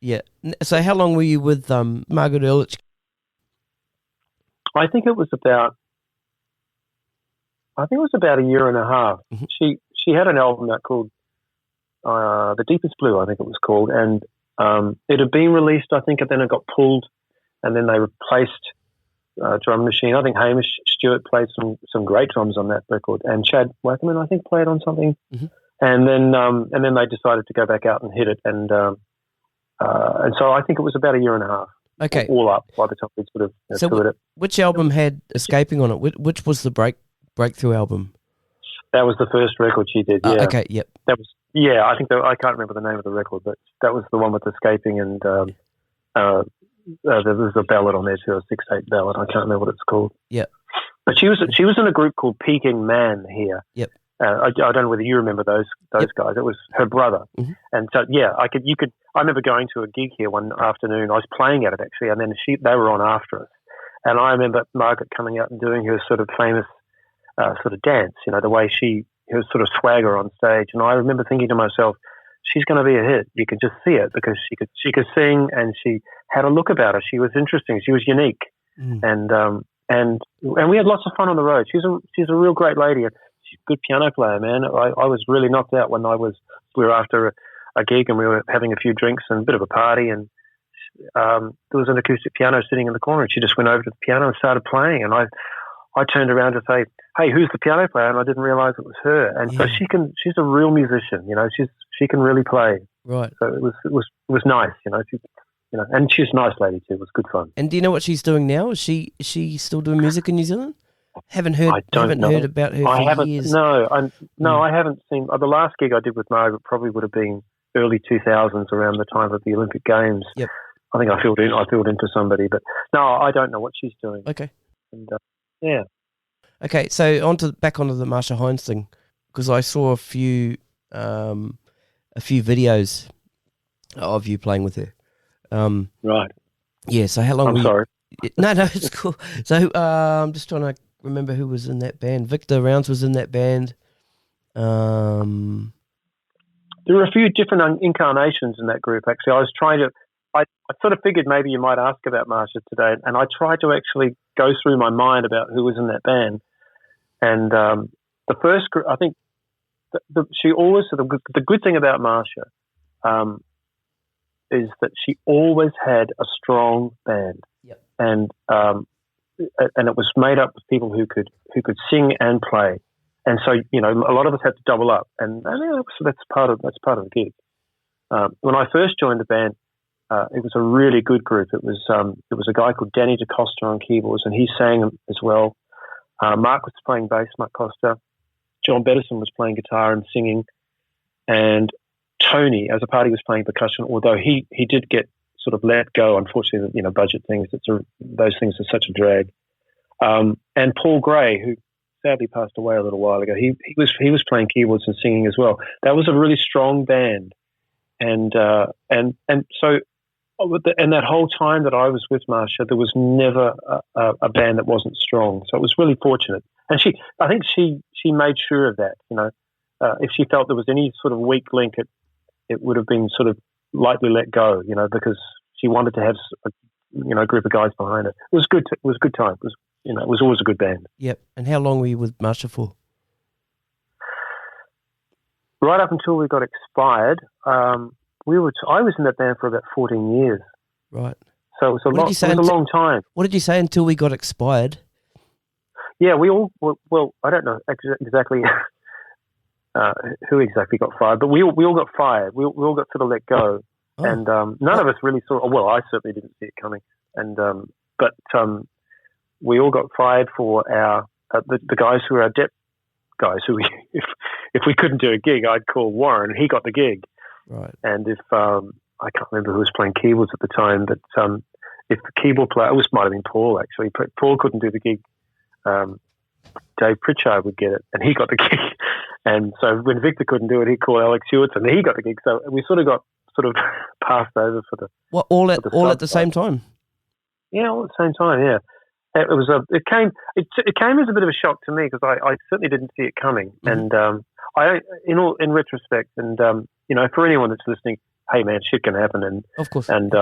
yeah. So how long were you with Margaret Urlich? I think it was about a year and a half. Mm-hmm. She had an album out called The Deepest Blue, I think it was called, and it had been released, I think, and then it got pulled, and then they replaced drum machine. I think Hamish Stewart played some great drums on that record, and Chad Wackerman, I think, played on something. Mm-hmm. And then they decided to go back out and hit it, and so I think it was about a year and a half. Okay, all up by the time we sort of toured it. Which album had Escaping on it? Which was the breakthrough album? That was the first record she did. Yeah. Okay. Yep. That was. Yeah, I think I can't remember the name of the record, but that was the one with Escaping, and there's a ballad on there too, a 6/8 ballad. I can't remember what it's called. Yeah. But she was in a group called Peking Man here. Yep. I don't know whether you remember those guys. It was her brother, mm-hmm. And so I remember going to a gig here one afternoon. I was playing at it actually, and then they were on after us, and I remember Margaret coming out and doing her sort of famous sort of dance. The way her sort of swagger on stage, and I remember thinking to myself, she's going to be a hit. You could just see it, because she could sing, and she had a look about her. She was interesting. She was unique, and we had lots of fun on the road. She's a real great lady. She's a good piano player, man. I was really knocked out when we were after a gig, and we were having a few drinks and a bit of a party, and there was an acoustic piano sitting in the corner, and she just went over to the piano and started playing, and I turned around to say, hey, who's the piano player? And I didn't realize it was her. And so she's a real musician, she can really play. Right. So it was nice, and she's a nice lady too. It was good fun. And do you know what she's doing now? Is she still doing music in New Zealand? Haven't heard about her for years. No, I haven't seen. The last gig I did with Margaret probably would have been early 2000s, around the time of the Olympic Games. Yep. I think I filled in for somebody, but no, I don't know what she's doing. Okay. And yeah. Okay, so back onto the Marcia Hines thing, because I saw a few videos of you playing with her. Right. Yeah. So how long? I'm sorry. No, it's cool. So I'm just trying to remember who was in that band. Victor Rounds was in that band. There were a few different incarnations in that group. Actually, I sort of figured maybe you might ask about Marcia today, and I tried to actually go through my mind about who was in that band. And the first group, I think, she always, the good thing about Marcia is that she always had a strong band. Yep. And it was made up of people who could sing and play. And so, a lot of us had to double up, and that's part of the gig. When I first joined the band, it was a really good group. It was a guy called Danny DaCosta on keyboards, and he sang as well. Mark was playing bass, Mark Costa. John Bettison was playing guitar and singing, and Tony, as a part, he was playing percussion. Although he did get sort of let go. Unfortunately, budget things. Those things are such a drag. And Paul Gray, who sadly passed away a little while ago, he was playing keyboards and singing as well. That was a really strong band, and so and that whole time that I was with Marcia, there was never a band that wasn't strong. So it was really fortunate, and I think she made sure of that. If she felt there was any sort of weak link, it would have been sort of lightly let go, because she wanted to have a group of guys behind her. It was good. It was a good time. It was always a good band. Yep. And how long were you with Marcia for? Right up until we got expired. I was in that band for about 14 years. Right. So it was a long time. What did you say until we got expired? Yeah, we all. Well, I don't know exactly who exactly got fired, but we all got fired. We all got sort of let go, and none of us really saw. Well, I certainly didn't see it coming, and but we all got fired for our the guys who were our dep guys. Who if we couldn't do a gig, I'd call Warren. He got the gig, right? And if I can't remember who was playing keyboards at the time, but if the keyboard player, might have been Paul actually. Paul couldn't do the gig. Dave Pritchard would get it, and he got the gig. And so when Victor couldn't do it, he'd call Alex Hewitts, and he got the gig. So we sort of got passed over for the all at the same time. Yeah, all at the same time. Yeah, it came as a bit of a shock to me because I certainly didn't see it coming. Mm-hmm. And in retrospect, and for anyone that's listening, hey man, shit can happen, and of course, and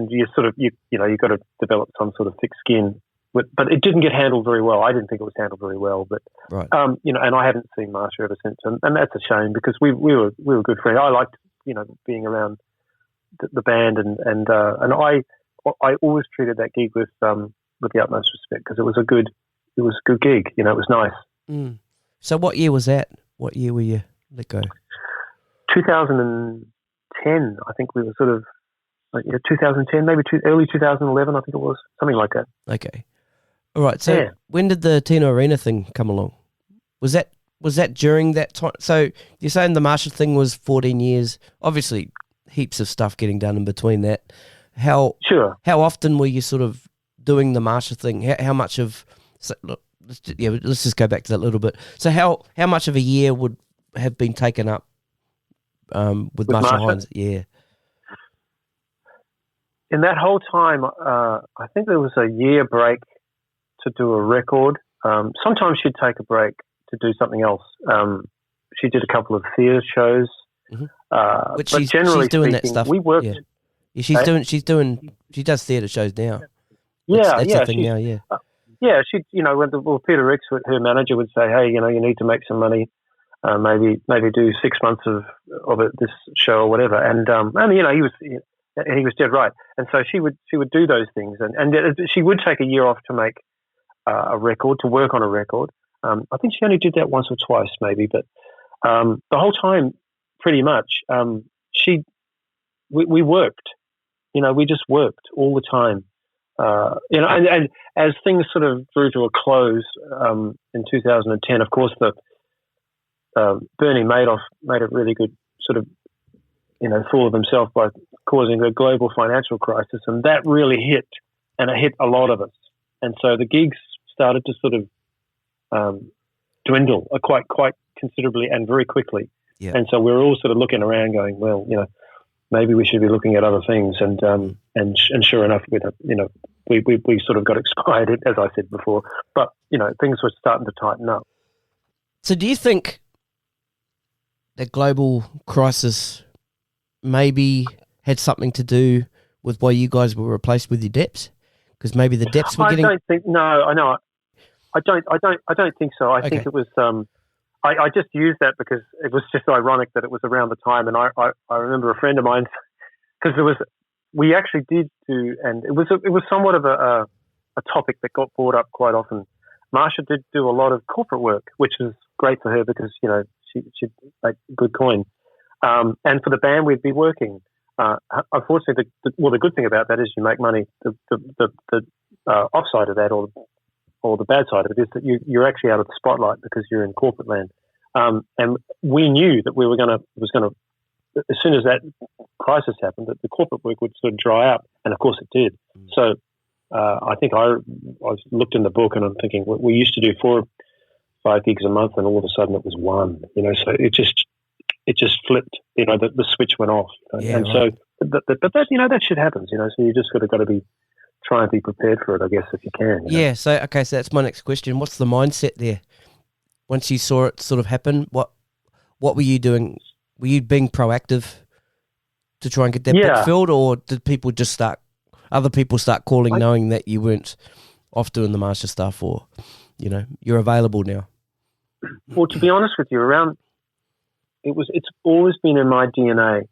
you sort of you got to develop some sort of thick skin. But it didn't get handled very well. I didn't think it was handled very well. But right. And I haven't seen Marcia ever since, and that's a shame because we were good friends. I liked being around the band, and I always treated that gig with the utmost respect because it was a good gig. It was nice. Mm. So what year was that? What year were you let go? 2010. I think we were sort of 2010, maybe early 2011. I think it was something like that. Okay. All right, so When did the Tino Arena thing come along? Was that during that time? So you're saying the Marcia thing was 14 years. Obviously, heaps of stuff getting done in between that. How often were you sort of doing the Marcia thing? How much of let's just go back to that a little bit. So how much of a year would have been taken up with Marcia Hines? Yeah. In that whole time, I think there was a year break to do a record. Sometimes she'd take a break to do something else. She did a couple of theatre shows. Mm-hmm. But generally she's doing speaking, that stuff. We worked. Yeah, she does theatre shows now. That's the thing now. Yeah. She, when Peter Ricks, her manager, would say, "Hey, you need to make some money. Maybe do 6 months of it, this show or whatever." And he was dead right. And so she would do those things, and she would take a year off to make a record, to work on a record. I think she only did that once or twice, maybe, but the whole time, pretty much, we worked. We just worked all the time. And as things sort of drew to a close in 2010, of course, the Bernie Madoff made a really good sort of fool of himself by causing a global financial crisis, and that really hit, and it hit a lot of us. And so the gigs started to sort of dwindle quite considerably and very quickly. Yeah. And so we were all sort of looking around, going, well, maybe we should be looking at other things. And sure enough, we sort of got expired, as I said before. But things were starting to tighten up. So do you think that global crisis maybe had something to do with why you guys were replaced with your Deps? Because maybe the Deps were getting... I don't think... No, I know. I don't think so. I think it was... I just used that because it was just ironic that it was around the time, and I remember a friend of mine, because we actually did do, and it was somewhat of a topic that got brought up quite often. Marcia did do a lot of corporate work, which is great for her because she'd make good coin. And for the band, we'd be working. Unfortunately, the good thing about that is you make money. The offside of that, or the bad side of it, is that you're actually out of the spotlight because you're in corporate land. And we knew that it was going to as soon as that crisis happened, that the corporate work would sort of dry up, and of course it did. So I think I looked in the book, and I'm thinking we used to do 4 or 5 gigs a month, and all of a sudden it was 1. So it just flipped. The switch went off, Yeah, and right. so but that that shit happens. So you just got to be try and be prepared for it, I guess, if you can. Yeah. So that's my next question. What's the mindset there? Once you saw it sort of happen, what were you doing? Were you being proactive to try and get that book filled, or did other people start calling knowing that you weren't off doing the Marcia stuff, or, you're available now? Well, to be honest with you, it's always been in my DNA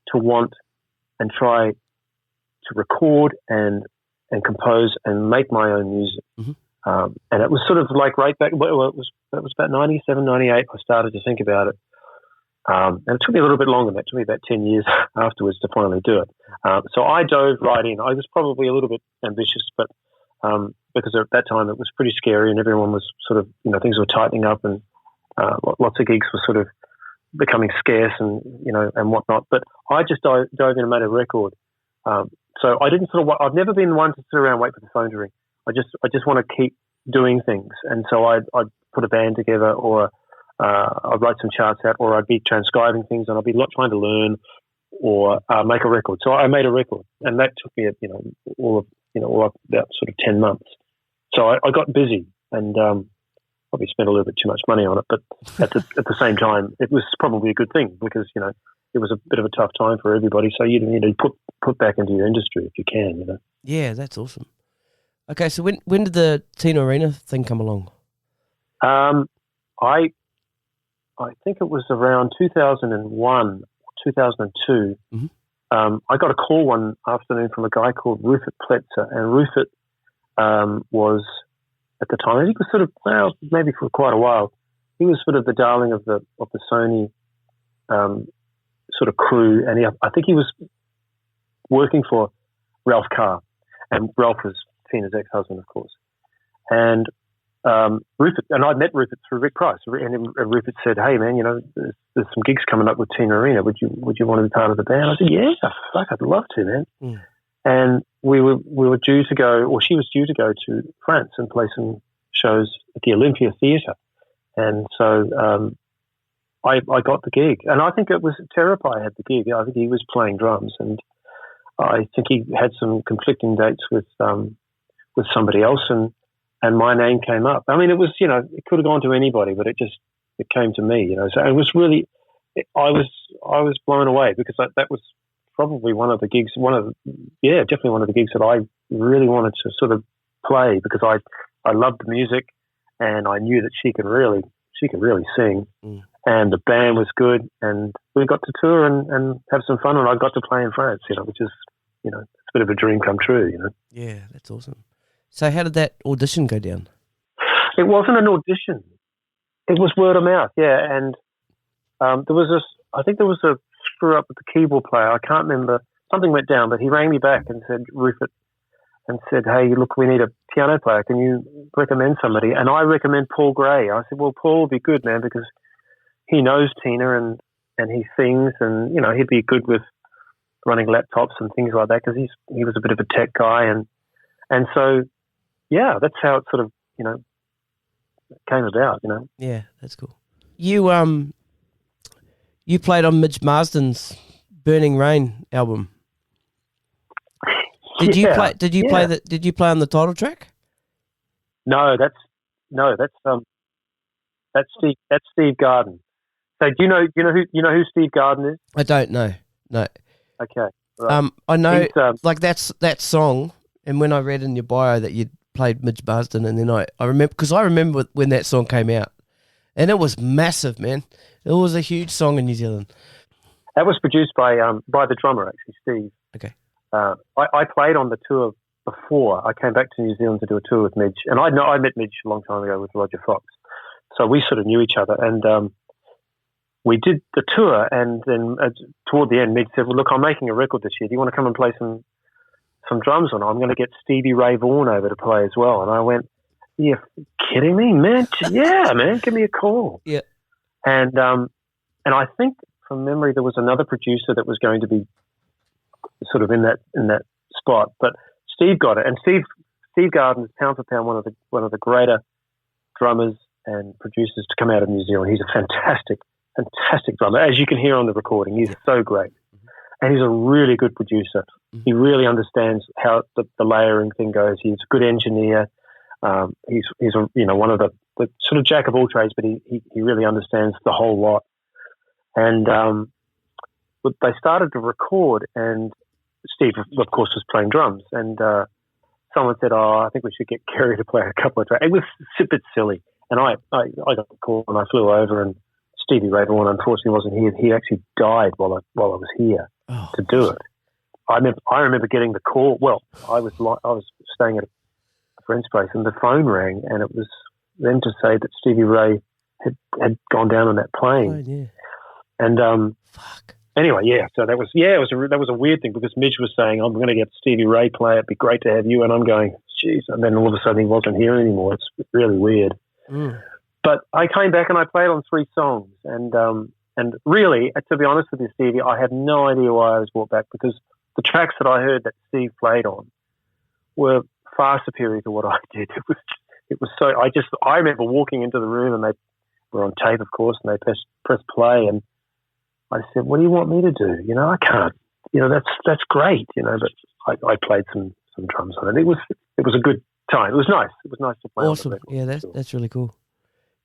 to want and try to record and compose and make my own music. Mm-hmm. And it was sort of like right back, well, it was about 97, 98, I started to think about it. And it took me a little bit longer than that. It took me about 10 years afterwards to finally do it. So I dove right in. I was probably a little bit ambitious, but because at that time it was pretty scary and everyone was sort of, things were tightening up and lots of gigs were sort of becoming scarce and, and whatnot. But I just dove in and made a record. So I didn't I've never been one to sit around and wait for the phone to ring. I just want to keep doing things. And so I'd put a band together, or I'd write some charts out, or I'd be transcribing things, and I'd be trying to learn or make a record. So I made a record, and that took me, all up about sort of 10 months. So I got busy and probably spent a little bit too much money on it, but at the same time, it was probably a good thing because, it was a bit of a tough time for everybody. So you need to put back into your industry if you can, Yeah, that's awesome. Okay, so when did the Tina Arena thing come along? I think it was around 2001, 2002. Mm-hmm. I got a call one afternoon from a guy called Rupert Pletzer, and Rupert was at the time, he was sort of, well, maybe for quite a while, he was sort of the darling of the Sony sort of crew, and I think he was working for Ralph Carr, and Ralph was Tina's ex-husband, of course. And Rupert, and I'd met Rupert through Rick Price, and Rupert said, "Hey man, there's some gigs coming up with Tina Arena. Would you want to be part of the band?" I said, "Yeah, fuck, I'd love to, man." Mm. And we were due to go, or she was due to go to France and play some shows at the Olympia Theatre, and so I got the gig, and I think it was Terapi had the gig. I think he was playing drums, and I think he had some conflicting dates with somebody else, and my name came up. I mean, it was, it could have gone to anybody, but it came to me, So it was really, I was blown away because that was probably one of the gigs, definitely one of the gigs that I really wanted to sort of play because I loved the music and I knew that she could really sing. Mm. And the band was good, and we got to tour and have some fun, and I got to play in France, which is, it's a bit of a dream come true, Yeah, that's awesome. So how did that audition go down? It wasn't an audition. It was word of mouth, yeah. And I think there was a screw up with the keyboard player. I can't remember. Something went down, but he rang me back and said, Rupert, and said, "Hey, look, we need a piano player. Can you recommend somebody?" And I recommend Paul Gray. I said, "Well, Paul would be good, man, because he knows Tina and he sings, and he'd be good with running laptops and things like that because he was a bit of a tech guy, and so yeah, that's how it sort of came about. Yeah, that's cool. You played on Midge Marsden's Burning Rain album. Did you play? Did you play that? Did you play on the title track? No, that's Steve Garden. So do you know who Steve Garden is? I don't know. No. Okay. Right. I know like that's that song, and when I read in your bio that you played Midge Marsden, and then I remember when that song came out, and it was massive, man. It was a huge song in New Zealand. That was produced by the drummer, actually, Steve. Okay. I played on the tour before. I came back to New Zealand to do a tour with Midge, and I met Midge a long time ago with Rodger Fox, so we sort of knew each other, and we did the tour, and then toward the end, Midge said, "Well, look, I'm making a record this year. Do you want to come and play some drums on it? I'm going to get Stevie Ray Vaughan over to play as well." And I went, "You're kidding me, man? Yeah, man, give me a call." Yeah. And I think from memory, there was another producer that was going to be sort of in that spot, but Steve got it. And Steve Garden's pound for pound one of the greater drummers and producers to come out of New Zealand. He's a fantastic drummer, as you can hear on the recording. He's so great, and he's a really good producer. He really understands how the layering thing goes. He's a good engineer. He's one of the sort of jack of all trades, but he really understands the whole lot. And they started to record, and Steve, of course, was playing drums. And someone said, "Oh, I think we should get Kere to play a couple of tracks." It was a bit silly, and I got the call and I flew over, and Stevie Ray Vaughan unfortunately wasn't here. He actually died while I was here to do it. I remember getting the call. Well, I was staying at a friend's place, and the phone rang, and it was them to say that Stevie Ray had gone down on that plane. Oh, yeah. And anyway, so that was a weird thing, because Midge was saying, "I'm going to get Stevie Ray play. It'd be great to have you." And I'm going, "Geez!" And then all of a sudden he wasn't here anymore. It's really weird. But I came back and I played on 3 songs, and really, to be honest with you, Stevie, I had no idea why I was brought back, because the tracks that I heard that Steve played on were far superior to what I did. It was so. I remember walking into the room, and they were on tape, of course, and they pressed play, and I said, "What do you want me to do? I can't. That's great. But I played some drums on it. It was a good time. It was nice. It was nice to play. Awesome. Yeah, that's really cool.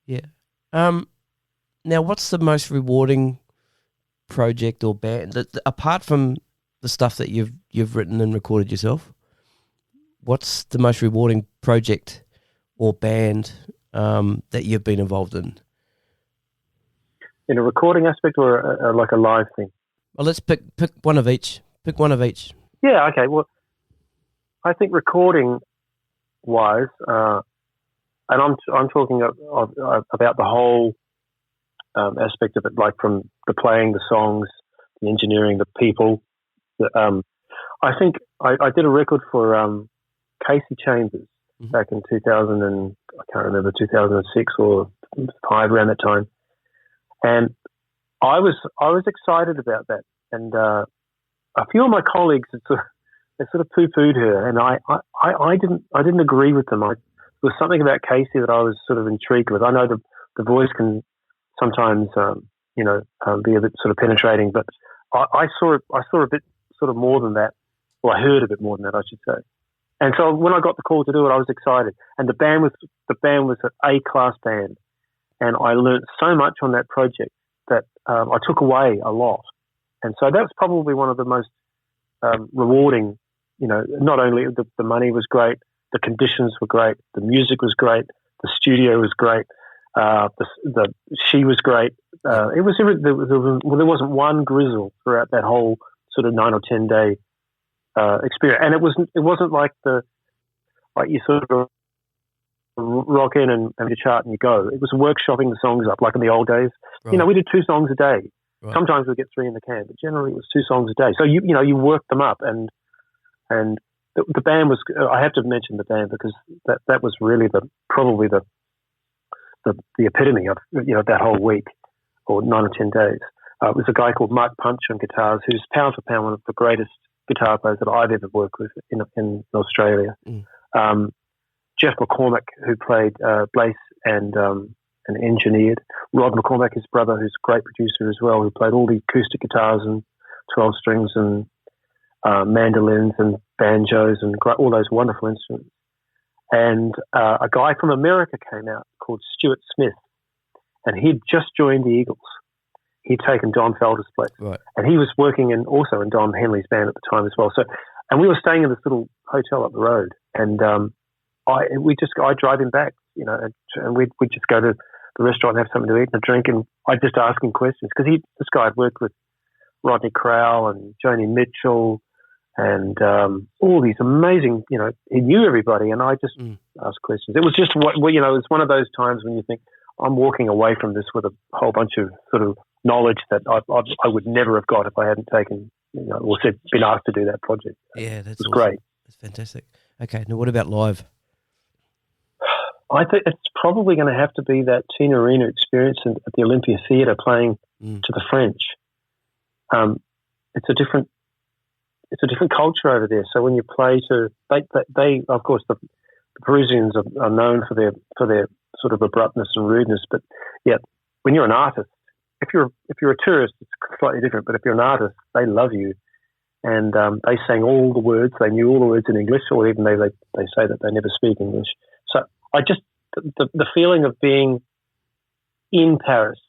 Yeah. Now, what's the most rewarding project or band apart from the stuff that you've written and recorded yourself? What's the most rewarding project or band that you've been involved in? In a recording aspect, or like a live thing? Well, let's pick one of each. Pick one of each. Yeah. Okay. Well, I think recording wise, and I'm talking about the whole aspect of it, like from the playing, the songs, the engineering, the people. I think I did a record for Kasey Chambers back in 2000, and I can't remember, 2006 or 5, around that time. And I was excited about that, and a few of my colleagues they sort of poo-pooed her, and I didn't agree with them. There was something about Kasey that I was sort of intrigued with. I know the voice can sometimes be a bit sort of penetrating, but I saw a bit sort of more than that, or I heard a bit more than that, I should say. And so when I got the call to do it, I was excited. And the band was an A-class band. And I learned so much on that project that I took away a lot. And so that was probably one of the most rewarding, not only the money was great, the conditions were great, the music was great, the studio was great, she was great. There wasn't one grizzle throughout that whole sort of 9 or 10 day experience. And it wasn't like you sort of rock in and you chart and you go. It was workshopping the songs up like in the old days. Right. We did 2 songs a day. Right. Sometimes we'd get 3 in the can, but generally it was 2 songs a day. So you worked them up, and the band was. I have to mention the band because that was really probably the epitome of that whole week or 9 or 10 days. It was a guy called Mark Punch on guitars, who's pound for pound one of the greatest guitar players that I've ever worked with in Australia. Jeff McCormack, who played bass and engineered. Rod McCormack, his brother, who's a great producer as well, who played all the acoustic guitars and 12 strings and mandolins and banjos and all those wonderful instruments. And a guy from America came out called Stuart Smith, and he'd just joined the Eagles. He'd taken Don Felder's place. Right. And he was working also in Don Henley's band at the time as well. So, and we were staying in this little hotel up the road, and I'd drive him back, and we'd just go to the restaurant and have something to eat and a drink, and I'd just ask him questions, because this guy had worked with Rodney Crowell and Joni Mitchell and all these amazing, he knew everybody, and I just asked questions. It was just it's one of those times when you think, I'm walking away from this with a whole bunch of sort of knowledge that I would never have got if I hadn't taken, or been asked to do that project. Yeah, that's awesome. Great. That's fantastic. Okay, now what about live? I think it's probably going to have to be that Tina Arena experience at the Olympia Theatre playing to the French. it's a different culture over there. So when you play to, they of course the Parisians are known for their sort of abruptness and rudeness, but yeah, when you're an artist, if you're a tourist, it's slightly different. But if you're an artist, they love you, and they sang all the words. They knew all the words in English, or even they say that they never speak English. So I just the feeling of being in Paris,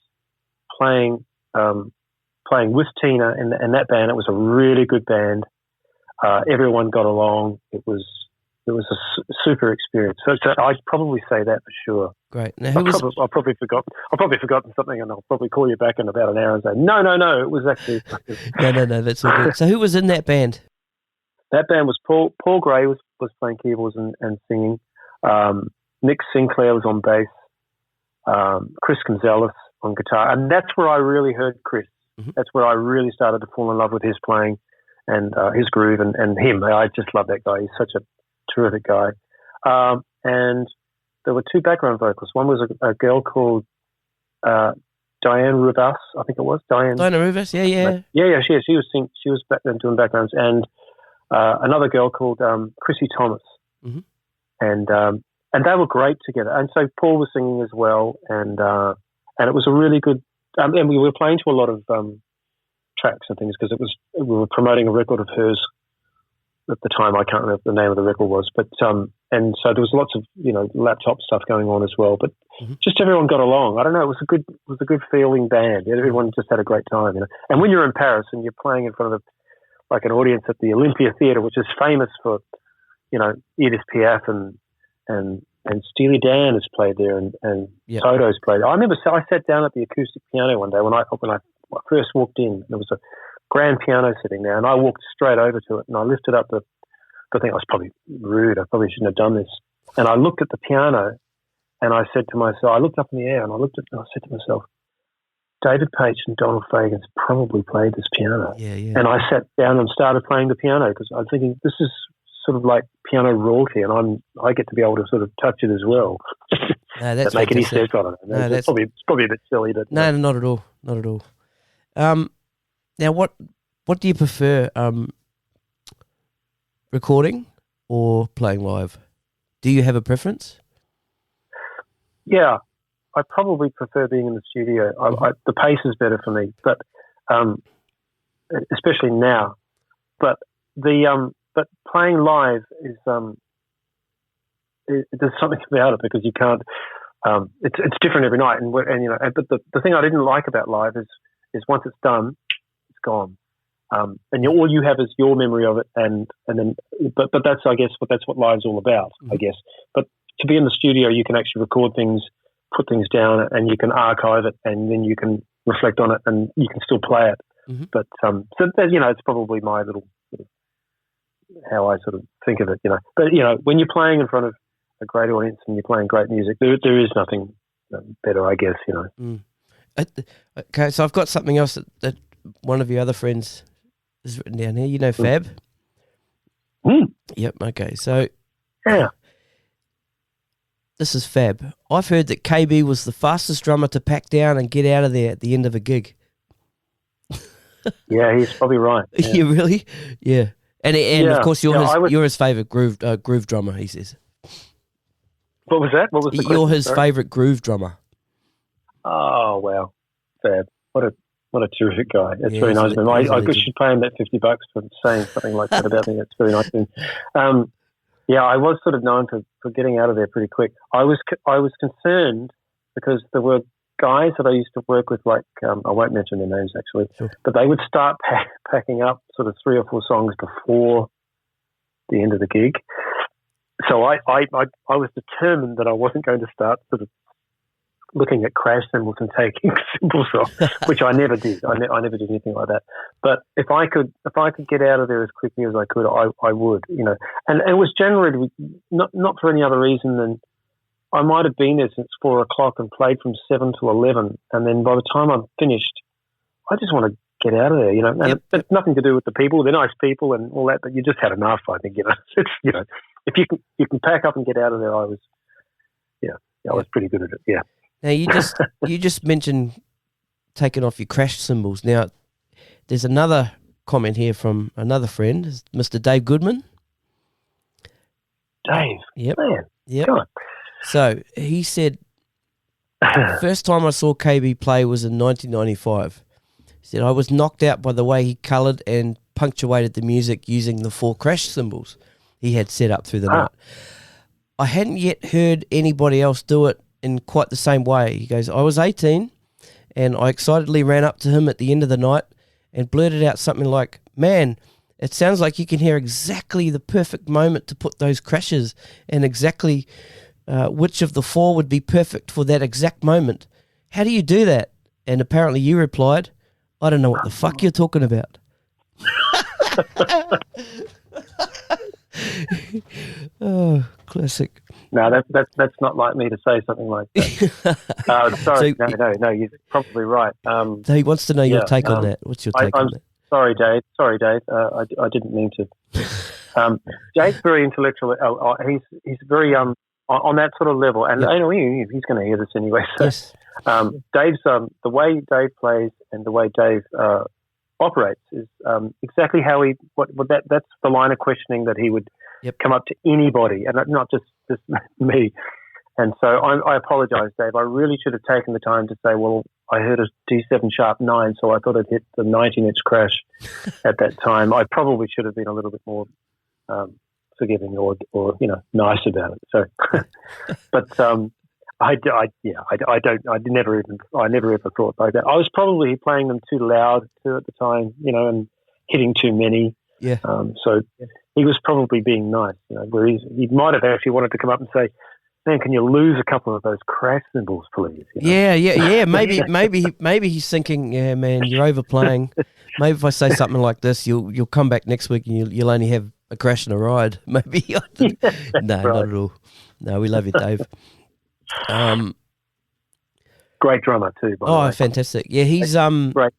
playing with Tina and that band. It was a really good band. Everyone got along. It was a super experience. So I'd probably say that for sure. Great. Now, I've probably forgotten something, and I'll probably call you back in about an hour and say, no, it was actually... No, that's all good. So who was in that band? That band was Paul Gray was playing keyboards and singing. Nick Sinclair was on bass. Chris Gonzalez on guitar. And that's where I really heard Chris. Mm-hmm. That's where I really started to fall in love with his playing and his groove and him. I just love that guy. He's such a terrific guy. And there were two background vocalists. One was a girl called Diane Rivas, I think it was. Diana Rivas, yeah. Yeah, she was back then doing backgrounds. And another girl called Chrissy Thomas. Mm-hmm. And they were great together. And so Paul was singing as well. And it was a really good... and we were playing to a lot of tracks and things because we were promoting a record of hers at the time. I can't remember what the name of the record was, but and so there was lots of laptop stuff going on as well. But just everyone got along. I don't know. It was a good feeling band. Everyone just had a great time. And when you're in Paris and you're playing in front of an audience at the Olympia Theatre, which is famous for Edith Piaf and Steely Dan has played there and Toto's played. I remember I sat down at the acoustic piano one day when I first walked in. There was a grand piano sitting there, and I walked straight over to it, and I lifted up I think I was probably rude. I probably shouldn't have done this. And I looked at the piano, and I said to myself, I looked up in the air, and I said to myself, David Page and Donald Fagen's probably played this piano. Yeah. And I sat down and started playing the piano because I was thinking, this is sort of like piano royalty, and I get to be able to sort of touch it as well. No, that's make any sense on it. No, it's probably a bit silly, but no, not at all, not at all. Now, what do you prefer, recording or playing live? Do you have a preference? Yeah, I probably prefer being in the studio. The pace is better for me, but especially now. But but playing live is there's something about it because you can't. It's different every night, but the thing I didn't like about live is once it's done, it's gone, and all you have is your memory of it, and then but that's that's what live's all about, I guess. But to be in the studio, you can actually record things, put things down, and you can archive it, and then you can reflect on it, and you can still play it. Mm-hmm. But so it's probably my little how I sort of think of it, But when you're playing in front of a great audience and you're playing great music, there is nothing better, I guess, Mm. Okay, so I've got something else that one of your other friends has written down here. Fab? Mm. Yep, okay. So yeah. This is Fab. I've heard that KB was the fastest drummer to pack down and get out of there at the end of a gig. Yeah, he's probably right. Yeah. You really? Yeah. And of course, you're his favourite groove drummer, he says. What was that? What was the question? You're his favourite groove drummer. Oh, wow. Fab. What a terrific guy. That's very nice of him. I should pay him that $50 for saying something like that about me. That's very nice of him. Yeah, I was sort of known for getting out of there pretty quick. I was concerned because there were guys that I used to work with, like I won't mention their names actually, sure. But they would start packing up sort of 3 or 4 songs before the end of the gig. So I was determined that I wasn't going to start sort of looking at crash cymbals and taking cymbals off, which I never did. I never did anything like that. But if I could get out of there as quickly as I could, I would, And it was generally not for any other reason than I might have been there since 4 o'clock and played from 7 to 11, and then by the time I'm finished, I just want to get out of there, And it's nothing to do with the people; they're nice people and all that, but you just had enough. I think, It's if you can pack up and get out of there, I was pretty good at it. Yeah. Now you just mentioned taking off your crash cymbals. Now, There's another comment here from another friend, Mr. Dave Goodman. Dave, Yep. man, Yep. God. So he said, the first time I saw KB play was in 1995. He said, I was knocked out by the way he coloured and punctuated the music using the 4 crash cymbals he had set up through the night. I hadn't yet heard anybody else do it in quite the same way. He goes, I was 18 and I excitedly ran up to him at the end of the night and blurted out something like, man, it sounds like you can hear exactly the perfect moment to put those crashes and exactly which of the 4 would be perfect for that exact moment. How do you do that? And apparently you replied, I don't know what the fuck you're talking about. Oh, classic. No, that's not like me to say something like that. Sorry, no, you're probably right. So he wants to know your take on that. What's your take on that? Sorry, Dave. I didn't mean to. Dave's very intellectual. He's very on that sort of level, and I know he's going to hear this anyway. So, yes. Dave's the way Dave plays and the way Dave operates is exactly how that's the line of questioning that he would come up to anybody, and not just me. And so I apologize, Dave. I really should have taken the time to say, well, I heard a D7 sharp 9, so I thought it hit the 19-inch crash at that time. I probably should have been a little bit more forgiving or nice about it. So, but I never ever thought like that. I was probably playing them too loud at the time, and hitting too many. Yeah. So he was probably being nice, where he might have actually wanted to come up and say, man, can you lose a couple of those crash cymbals, please? Yeah. Maybe he's thinking, yeah, man, you're overplaying. Maybe if I say something like this, you'll come back next week and you'll only have a crash and a ride. Maybe. No, right. Not at all. No, we love you, Dave. Great drummer too. By the way. Fantastic! Yeah, he's great.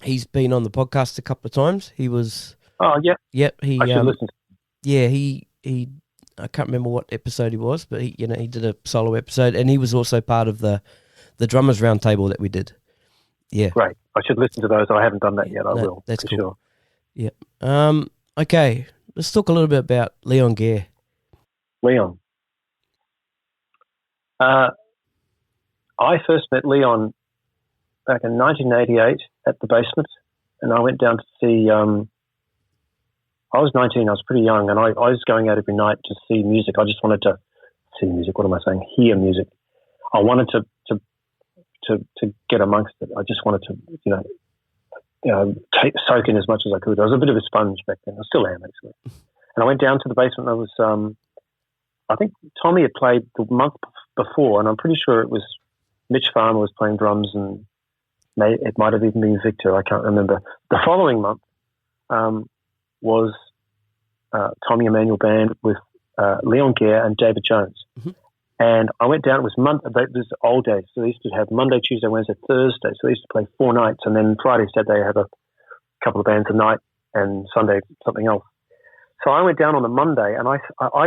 He's been on the podcast a couple of times. He was. Oh yeah. Yep. He. I should listen. Yeah, he. I can't remember what episode he was, but he did a solo episode, and he was also part of the drummers roundtable that we did. Yeah. Great. I should listen to those. I haven't done that yet. I will. That's cool. Sure. Yeah. Okay. Let's talk a little bit about Leon Gare. Leon. I first met Leon back in 1988 at the Basement, and I went down to see. I was 19. I was pretty young, and I was going out every night to see music. I just wanted to see music. What am I saying? Hear music. I wanted to get amongst it. I just wanted to, soak in as much as I could. I was a bit of a sponge back then. I still am, actually. And I went down to the Basement. And I was, I think Tommy had played the month before, and I'm pretty sure it was Mitch Farmer was playing drums, and it might have even been Victor. I can't remember. The following month was Tommy Emmanuel Band with Leon Gare and David Jones. Mm-hmm. And I went down. It was old days, so they used to have Monday, Tuesday, Wednesday, Thursday. So they used to play 4 nights, and then Friday, Saturday, have a couple of bands a night, and Sunday something else. So I went down on the Monday, and I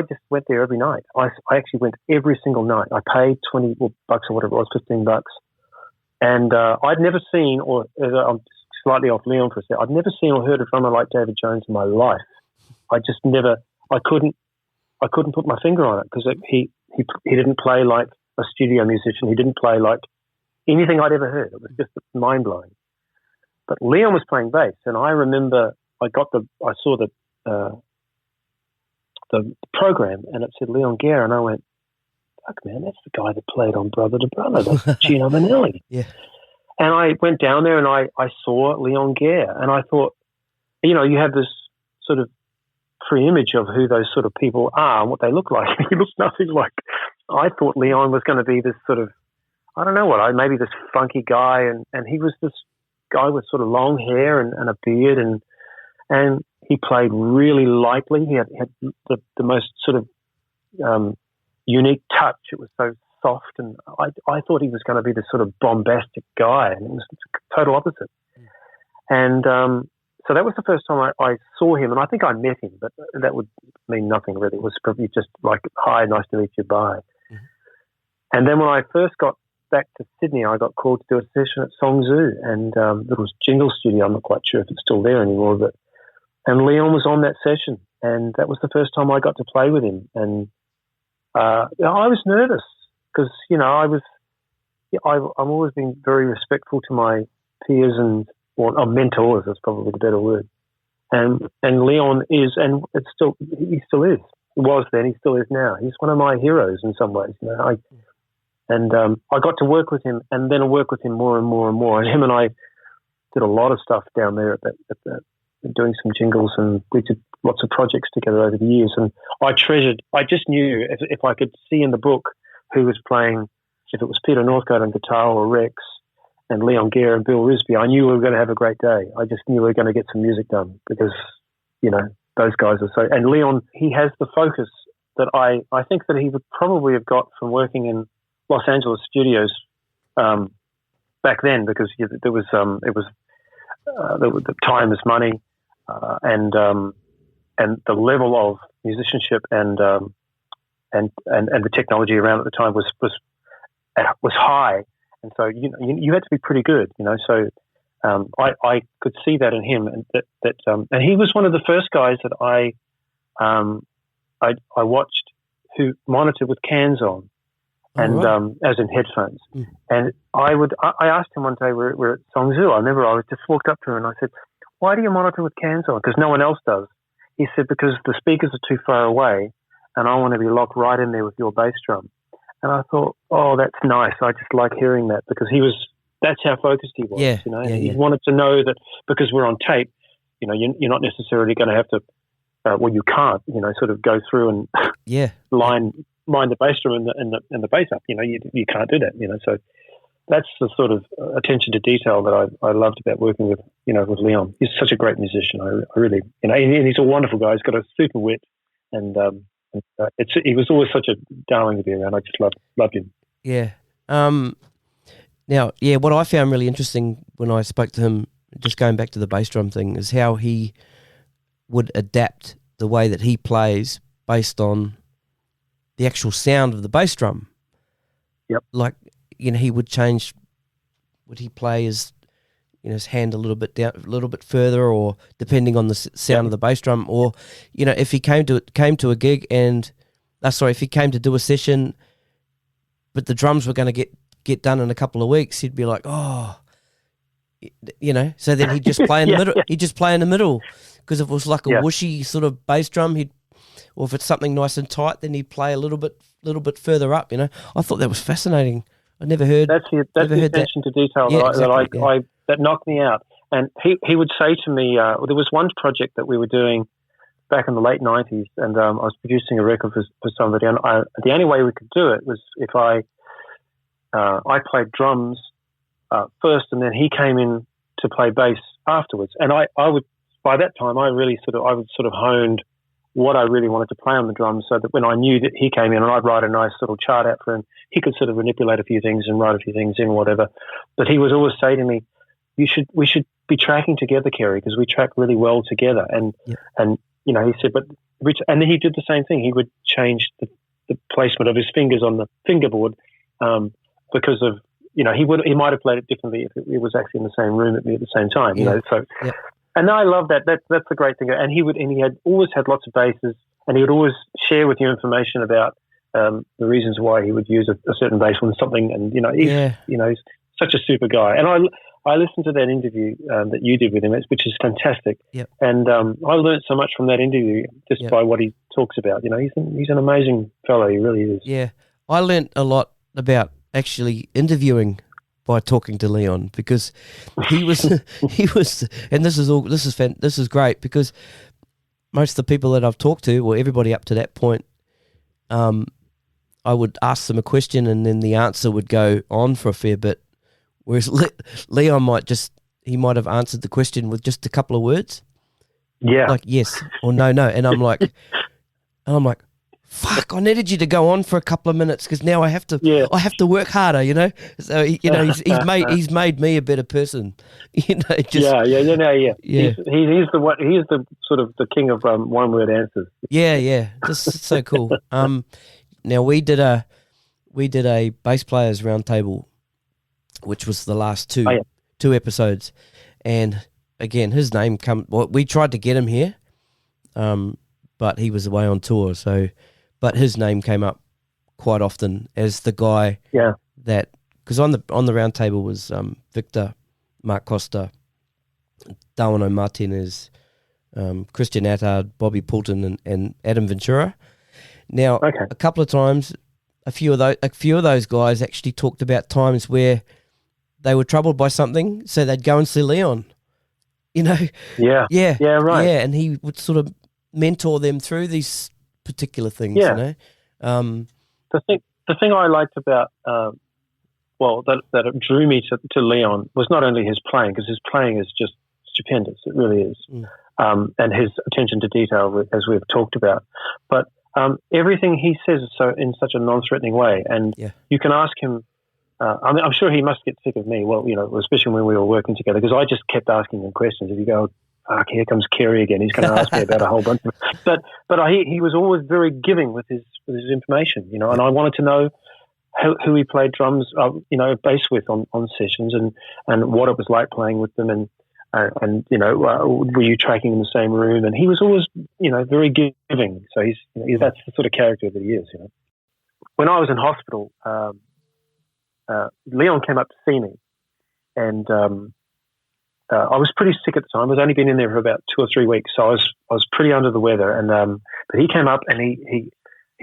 just went there every night. I actually went every single night. I paid $20 bucks or whatever it was, $15, and I'd never seen, or I'm slightly off Leon for a second, I'd never seen or heard a drummer like David Jones in my life. I just never. I couldn't put my finger on it because he didn't play like a studio musician. He didn't play like anything I'd ever heard. It was just mind blowing. But Leon was playing bass, and I remember I saw the program, and it said Leon Gare, and I went, fuck man, that's the guy that played on Brother to Brother. That's Gino Manelli. Yeah. And I went down there and I saw Leon Gare, and I thought, you have this sort of pre-image of who those sort of people are and what they look like. He looks nothing like. I thought Leon was going to be this sort of, I don't know what, maybe this funky guy, and he was this guy with sort of long hair and a beard, and he played really lightly. He had the most sort of unique touch. It was so soft, and I thought he was going to be this sort of bombastic guy, and it was the total opposite. And so that was the first time I saw him, and I think I met him, but that would mean nothing really. It was probably just like, hi, nice to meet you, bye. Mm-hmm. And then when I first got back to Sydney, I got called to do a session at Song Zoo, and it was Jingle Studio. I'm not quite sure if it's still there anymore, and Leon was on that session, and that was the first time I got to play with him. And I was nervous because I've always been very respectful to my peers or mentors. That's probably the better word. And Leon is, and he still is. He was then, he still is now. He's one of my heroes in some ways. I got to work with him, and then I work with him more and more and more. And him and I did a lot of stuff down there doing some jingles, and we did lots of projects together over the years. And I just knew if I could see in the book who was playing, if it was Peter Northcote on guitar or Rex and Leon Gare and Bill Risby, I knew we were going to have a great day. I just knew we were going to get some music done because, those guys are so... And Leon, he has the focus that I think that he would probably have got from working in Los Angeles studios back then, because there was the time is money, and the level of musicianship and the technology around at the time was high, and so you had to be pretty good, So I could see that in him, and and he was one of the first guys that I watched who monitored with cans on, and as in headphones. Mm. And I asked him one day, we're at Song Zoo. I remember I just walked up to him and I said, "Why do you monitor with cans on? Because no one else does." He said, "Because the speakers are too far away, and I want to be locked right in there with your bass drum." And I thought, "Oh, that's nice. I just like hearing that," because that's how focused he was. Yeah, He wanted to know that because we're on tape, you're not necessarily going to have to. You can't, sort of go through and mind the bass drum and the bass up. You can't do that. So that's the sort of attention to detail that I loved about working with with Leon. He's such a great musician. I really, and he's a wonderful guy. He's got a super wit, and he was always such a darling to be around. I just loved him. Yeah. Now, what I found really interesting when I spoke to him, just going back to the bass drum thing, is how he would adapt the way that he plays based on the actual sound of the bass drum. Yep. Like, he would change, would he play his hand a little bit down, a little bit further, or depending on the sound of the bass drum, or, if he came to a gig and, if he came to do a session, but the drums were going to get done in a couple of weeks, he'd be like, so then he'd just play in the middle. He'd just play in the middle, because if it was like a whooshy sort of bass drum, or if it's something nice and tight, then he'd play a little bit further up. I thought that was fascinating. I never heard. That's the attention to detail that knocked me out. And he would say to me, there was one project that we were doing back in the late 90s, and I was producing a record for somebody, and the only way we could do it was if I played drums first, and then he came in to play bass afterwards. And I would, by that time, I would sort of honed what I really wanted to play on the drums, so that when I knew that he came in, and I'd write a nice little chart out for him, he could sort of manipulate a few things and write a few things in, whatever. But he would always say to me, we should be tracking together, Kere, because we track really well together. And he said, but Rich, and then he did the same thing. He would change the placement of his fingers on the fingerboard, because of, he might have played it differently if it was actually in the same room at the same time, so. Yeah. And I love that. That's the great thing. And he had always had lots of basses, and he would always share with you information about the reasons why he would use a certain bass when something. And he's such a super guy. And I listened to that interview that you did with him, which is fantastic. Yep. And I learned so much from that interview just by what he talks about. He's an amazing fellow. He really is. Yeah, I learned a lot about actually interviewing by talking to Leon, because he was, and this is great, because most of the people that I've talked to, or everybody up to that point, I would ask them a question and then the answer would go on for a fair bit, whereas Leon might have answered the question with just a couple of words, like yes or no, and I'm like, fuck, I needed you to go on for a couple of minutes, because now I have to work harder, So he's made me a better person, He's the sort of the king of one word answers. Yeah, just so cool. Now we did a bass players roundtable which was the last two episodes. And again, his name we tried to get him here, but he was away on tour. But his name came up quite often as the guy that, because on the round table was Victor, Mark Costa, Darwin Martinez, Christian Attard, Bobby Poulton, and Adam Ventura. Now, a couple of times, a few of those guys actually talked about times where they were troubled by something, so they'd go and see Leon. Right. Yeah, and he would sort of mentor them through these particular things. The thing I liked about that drew me to Leon was not only his playing, because his playing is just stupendous. It really is. And his attention to detail, as we've talked about. But everything he says is in such a non-threatening way. And you can ask him, I'm sure he must get sick of me, especially when we were working together, because I just kept asking him questions. If you go, here comes Kere again, he's going to ask me about a whole bunch of it. But he was always very giving with his information, and I wanted to know who he played drums, bass with on sessions, and what it was like playing with them, and were you tracking in the same room? And he was always, very giving. So that's the sort of character that he is. When I was in hospital, Leon came up to see me, and I was pretty sick at the time. I'd only been in there for about 2 or 3 weeks, so I was pretty under the weather. And but he came up and he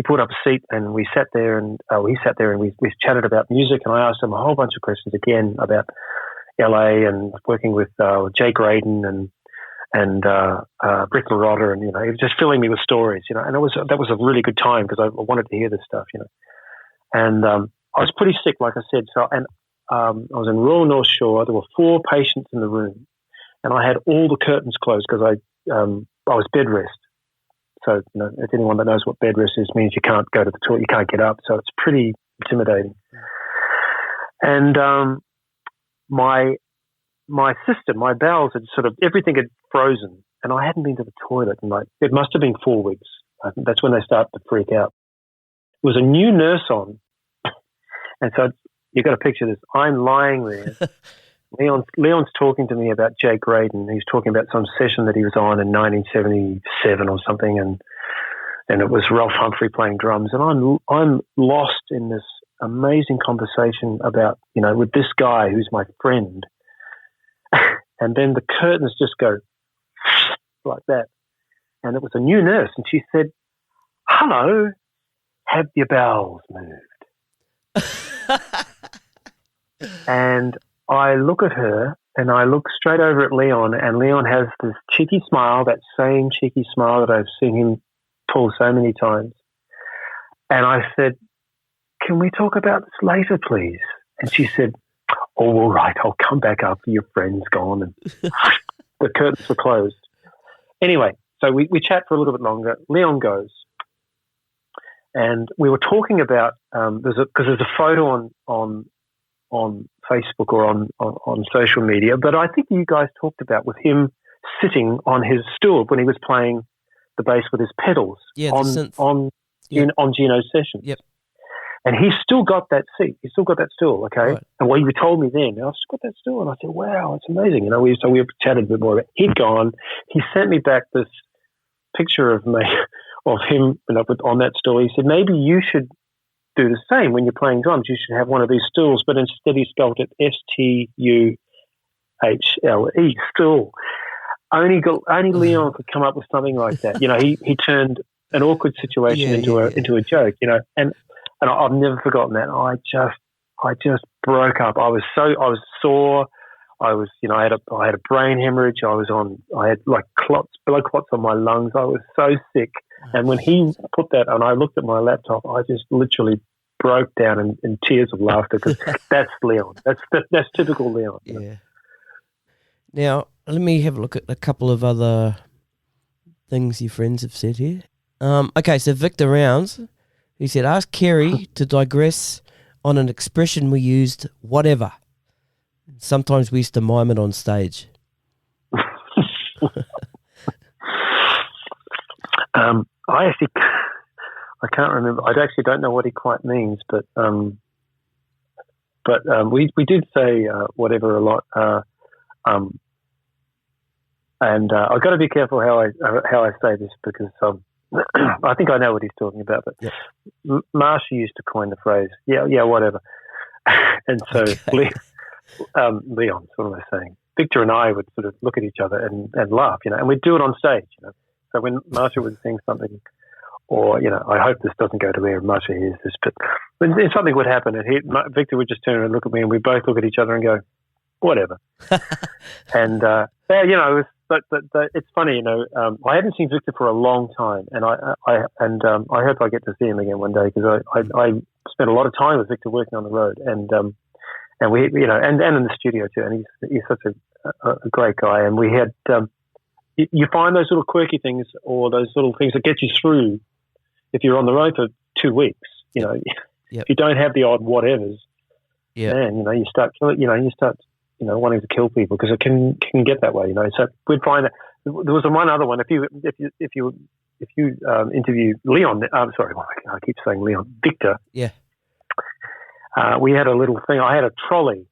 pulled up a seat, and we sat there, and we chatted about music, and I asked him a whole bunch of questions again about LA and working with Jay Graydon and Brett Rodger, and he was just filling me with stories, and that was a really good time, because I wanted to hear this stuff, and I was pretty sick, like I said. So I was in Royal North Shore. There were 4 patients in the room, and I had all the curtains closed because I was bed rest. So if anyone that knows what bed rest is, means you can't go to the toilet, you can't get up. So it's pretty intimidating. And my system, my bowels had everything had frozen, and I hadn't been to the toilet in it must have been 4 weeks. I think that's when they start to freak out. There was a new nurse on, and so you've got to picture this. I'm lying there. Leon's talking to me about Jay Graydon. He's talking about some session that he was on in 1977 or something, and it was Ralph Humphrey playing drums, and I'm lost in this amazing conversation about, with this guy who's my friend. And then the curtains just go like that. And it was a new nurse, and she said, "Hello, have your bowels moved?" And I look at her, and I look straight over at Leon, and Leon has this cheeky smile, that same cheeky smile that I've seen him pull so many times. And I said, "Can we talk about this later, please?" And she said, "Oh, all right, I'll come back after your friend's gone." And the curtains were closed. Anyway, so we chat for a little bit longer. Leon goes, and we were talking about there's a photo on Facebook or on social media, but I think you guys talked about with him sitting on his stool when he was playing the bass with his pedals on Gino's session. Yep. And he's still got that seat. He's still got that stool, okay? Right. And you told me then, I've still got that stool. And I said, wow, it's amazing. So we chatted a bit more about it. He'd gone. He sent me back this picture of him on that stool. He said, maybe you should do the same when you're playing drums. You should have one of these stools, but instead he spelled it Stuhle, stool. Only Leon could come up with something like that. He turned an awkward situation into a joke, and I've never forgotten that. I just broke up. I was sore. I was, I had a brain hemorrhage. I had like blood clots on my lungs. I was so sick. And when he put that, and I looked at my laptop, I just literally broke down in tears of laughter, because that's Leon. That's typical Leon. Yeah. Now, let me have a look at a couple of other things your friends have said here. Okay, so Victor Rounds, he said, ask Kere to digress on an expression we used, whatever. Sometimes we used to mime it on stage. I can't remember. I actually don't know what he quite means, but But we did say whatever a lot, and I've got to be careful how I say this because I think I know what he's talking about. But yep. Marcia used to coin the phrase, "Yeah, whatever," and so Leon, what am I saying? Victor and I would sort of look at each other and laugh, and we'd do it on stage, So when Marcia would sing something, or I hope this doesn't go to air. Marcia hears this, but when something would happen, and Victor would just turn around and look at me, and we both look at each other and go, "Whatever." And it was. But it's funny, I hadn't seen Victor for a long time, and I hope I get to see him again one day because I spent a lot of time with Victor working on the road, and we and in the studio too, and he's such a great guy, and we had you find those little quirky things or those little things that get you through if you're on the road for 2 weeks, Yep. If you don't have the odd whatevers, man, you start wanting to kill people because it can get that way, So we'd find that there was one other one. If you interview Leon, I'm sorry, I keep saying Leon, Victor. Yeah. We had a little thing. I had a trolley,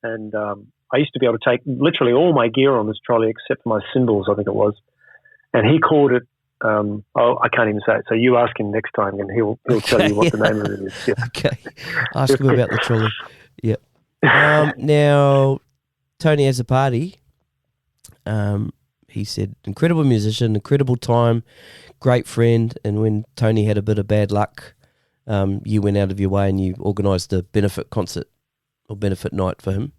and I used to be able to take literally all my gear on this trolley except for my cymbals, I think it was. And he called it. I can't even say it. So you ask him next time, and he'll tell you what the name of it is. Yeah. Okay. Ask him about the trolley. Yeah. Now, Tony has a party. He said, incredible musician, incredible time, great friend. And when Tony had a bit of bad luck, you went out of your way and you organised a benefit concert or benefit night for him.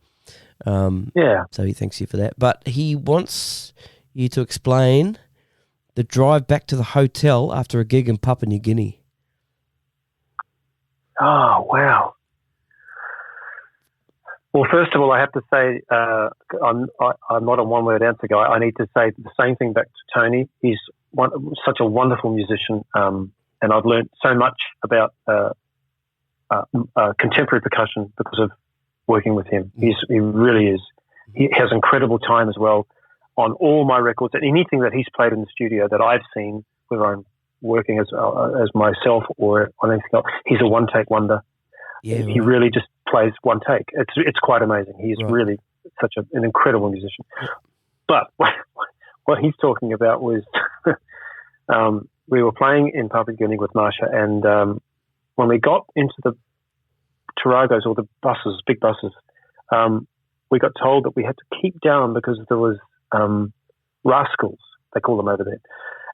So he thanks you for that. But he wants you to explain the drive back to the hotel after a gig in Papua New Guinea. Oh, wow. Well, first of all, I have to say I'm not a one-word answer guy. I need to say the same thing back to Tony. He's such a wonderful musician, and I've learned so much about contemporary percussion because of working with him. He really is. He has incredible time as well on all my records and anything that he's played in the studio that I've seen, whether I'm working as myself or on anything else. He's a one-take wonder. Yeah, he really just plays one take. It's quite amazing. He's really such an incredible musician. But what he's talking about was we were playing in Papua New Guinea with Marcia, and when we got into the Taragos or the buses, big buses, we got told that we had to keep down because there was rascals, they call them over there.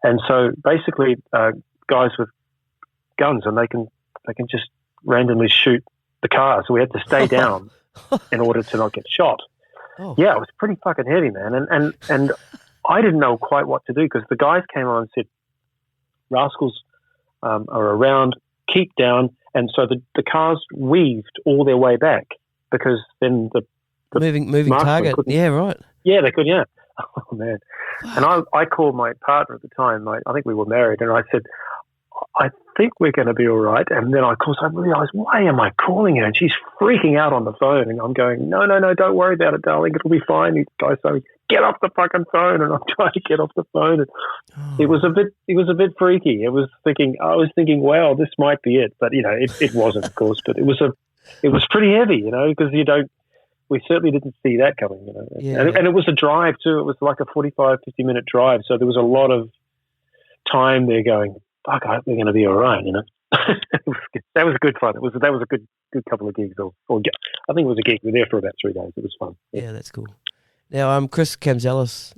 And so basically guys with guns, and they can just randomly shoot the car. So we had to stay down in order to not get shot. Oh. Yeah, it was pretty fucking heavy, man. And I didn't know quite what to do because the guys came on and said, rascals are around, keep down. And so the cars weaved all their way back because then the moving target. Yeah, right. Yeah, they could, yeah. Oh, man. And I called my partner at the time. I think we were married, and I said, I think we're going to be all right. And then, of course, I realized, why am I calling her? And she's freaking out on the phone. And I'm going, no, don't worry about it, darling. It'll be fine. These guys saying, get off the fucking phone. And I'm trying to get off the phone. And it was a bit freaky. I was thinking, wow, this might be it. But, it wasn't, of course. But it was pretty heavy, because we certainly didn't see that coming, Yeah, and it was a drive too. It was like a 45, 50-minute drive. So there was a lot of time there going, fuck, I hope we're going to be all right, That was good fun. That was a good couple of gigs. Or I think it was a gig. We were there for about 3 days. It was fun. Yeah, that's cool. Now, Chris Camzelis,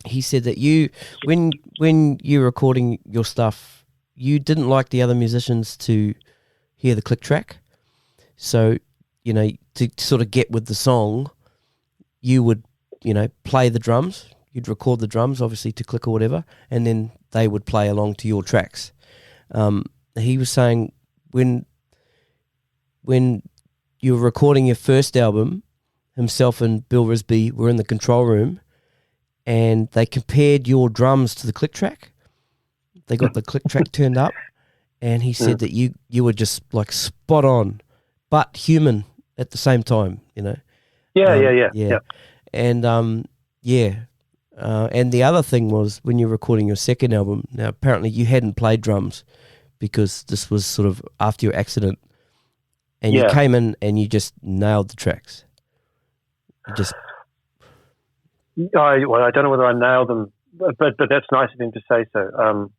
he said that you, when you're recording your stuff, you didn't like the other musicians to hear the click track. So, to sort of get with the song, you would, play the drums. You'd record the drums, obviously, to click or whatever, and then they would play along to your tracks. He was saying when you were recording your first album, himself and Bill Risby were in the control room, and they compared your drums to the click track. They got the click track turned up, and he said that you were just like spot on, but human at the same time, Yeah. And and the other thing was when you're recording your second album. Now, apparently, you hadn't played drums because this was sort of after your accident. and you came in and you just nailed the tracks. You just... I don't know whether I nailed them, but that's nice of him to say so.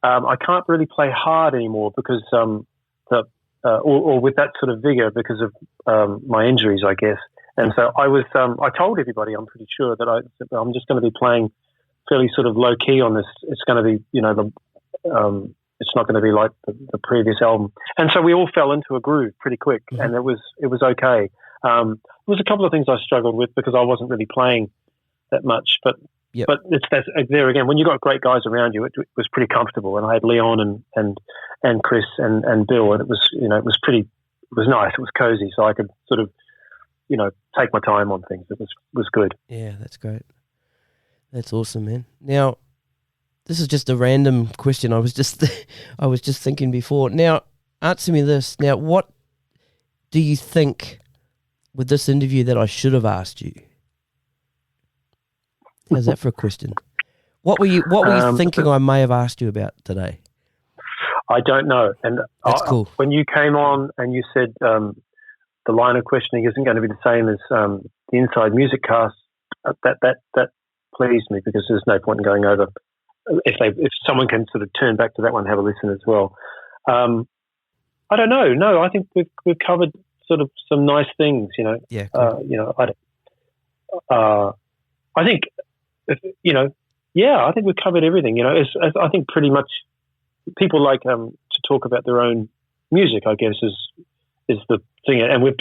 I can't really play hard anymore because or with that sort of vigor because of my injuries, I guess. And so I was. I told everybody, I'm pretty sure, that I'm just going to be playing fairly sort of low key on this. It's going to be, it's not going to be like the previous album. And so we all fell into a groove pretty quick, and it was okay. There was a couple of things I struggled with because I wasn't really playing that much, but that's there again. When you got great guys around you, it was pretty comfortable. And I had Leon and Chris and Bill, and it was it was nice. It was cozy, so I could sort of take my time on things. It was good. Yeah, that's great. That's awesome, man. Now, this is just a random question. I was just thinking before. Now, answer me this. Now, what do you think with this interview that I should have asked you? How's that for a question? What were you thinking I may have asked you about today? I don't know. And that's cool. When you came on and you said the line of questioning isn't going to be the same as the Inside Music cast, that pleased me because there's no point in going over. If someone can sort of turn back to that one and have a listen as well. I don't know. No, I think we've covered sort of some nice things. Yeah. Cool. I think. I think we've covered everything. As I think pretty much people like to talk about their own music, I guess, is the thing, and we've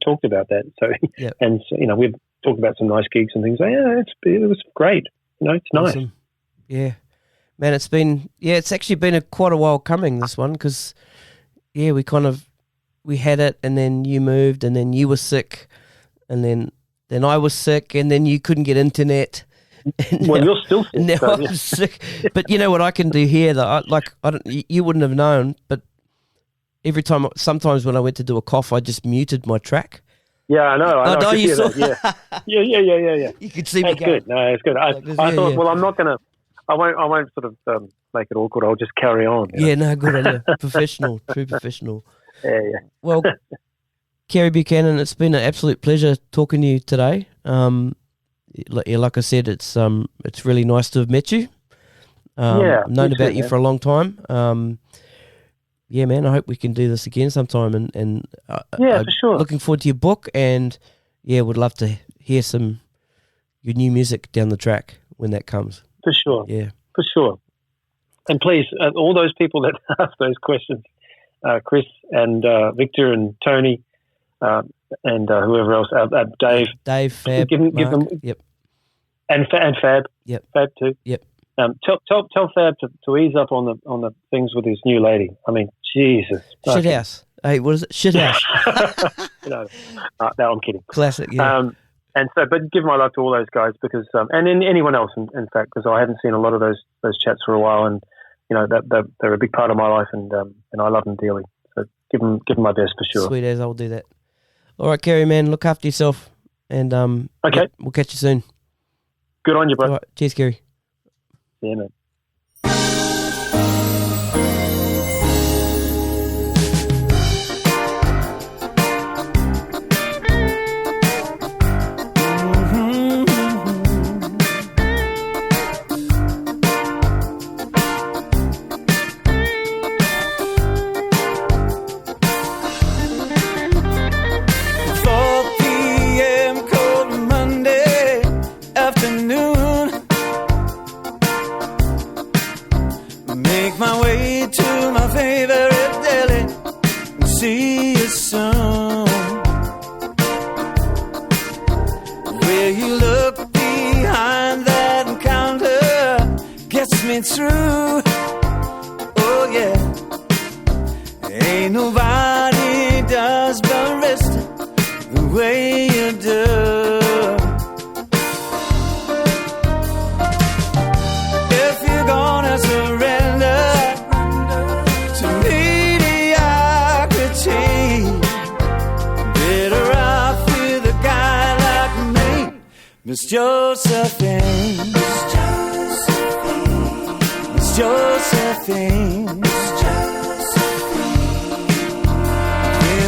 talked about that. So, and we've talked about some nice gigs and things. It was great. It's nice. Awesome. Yeah, man, it's actually been quite a while coming, this one, because we had it, and then you moved, and then you were sick, and then I was sick, and then you couldn't get internet. Well, you're still sick. Now I'm sick. But you know what I can do here, though? You wouldn't have known, but sometimes when I went to do a cough, I just muted my track. Yeah, I know. I know. You saw that. Yeah. You could see That's me going. Good. No, it's good. I thought, well, I'm not going to, I won't sort of make it awkward. I'll just carry on. Yeah, no, good on you. Professional, true professional. Yeah. Well, Kere Buchanan, it's been an absolute pleasure talking to you today. Like I said, it's really nice to have met you. Known about you for a long time. Yeah, man, I hope we can do this again sometime. And for sure. Looking forward to your book, and would love to hear your new music down the track when that comes. For sure. Yeah. For sure. And please, all those people that asked those questions, Chris and Victor and Tony, and whoever else, Dave, Fab, give them, yep, and Fab, yep, Fab too, yep. Tell Fab to ease up on the things with his new lady. I mean, Jesus, shithouse. Hey, what is it? Shithouse. No, I'm kidding. Classic. Yeah. And so, but give my love to all those guys because, and anyone else, in fact, because I haven't seen a lot of those chats for a while, and they're a big part of my life, and I love them dearly. So give them my best for sure. Sweet as, I'll do that. All right, Kere, man, look after yourself, and okay, we'll catch you soon. Good on you, bro. All right, cheers, Kere. Yeah, man.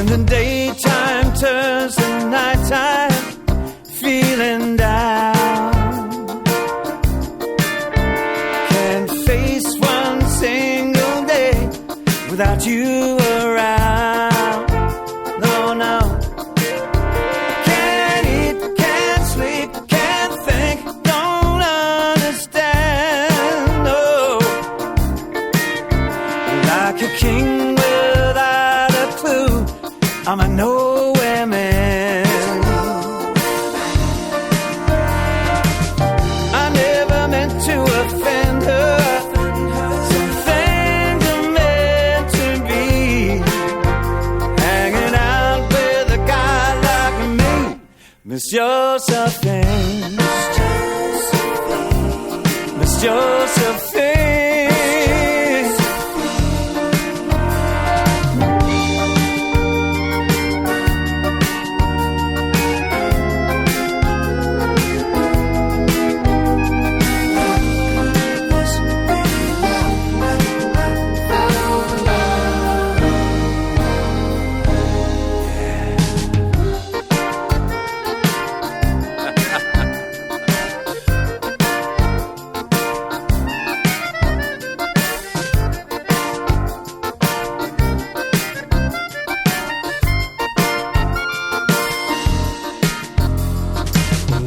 In the day I'm a nowhere man. I never meant to offend her. Something meant to be hanging out with a guy like me. Miss Josephine, Miss Josephine.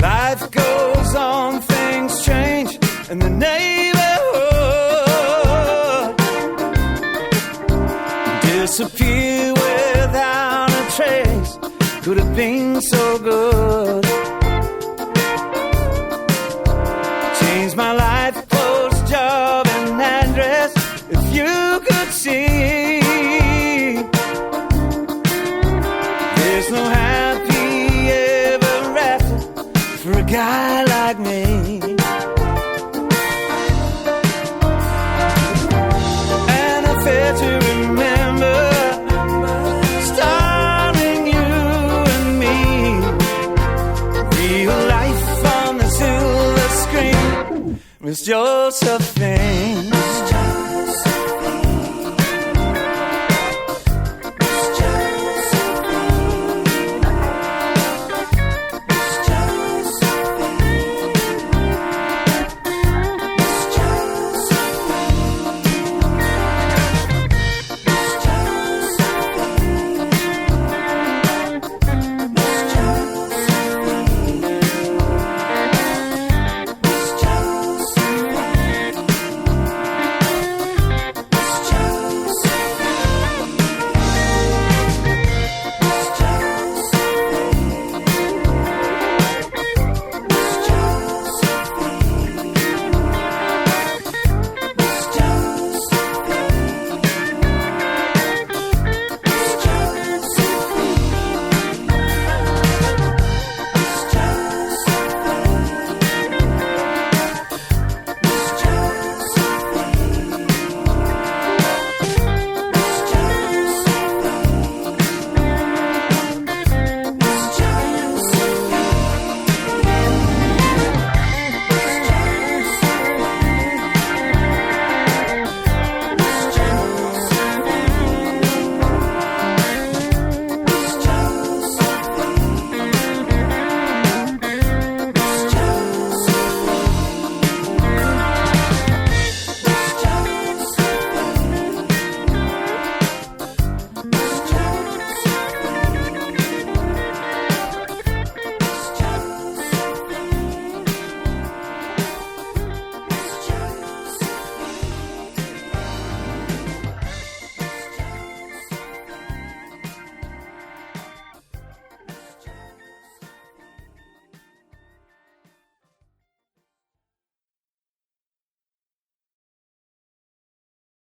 Life goes on, things change in the neighborhood. Disappear without a trace. Could have been so good. Changed my life, clothes, job, and address. If you could see, there's no happy ever after for a guy like me. And I fail to remember starring you and me. Real life on the silver screen. Miss Josephine.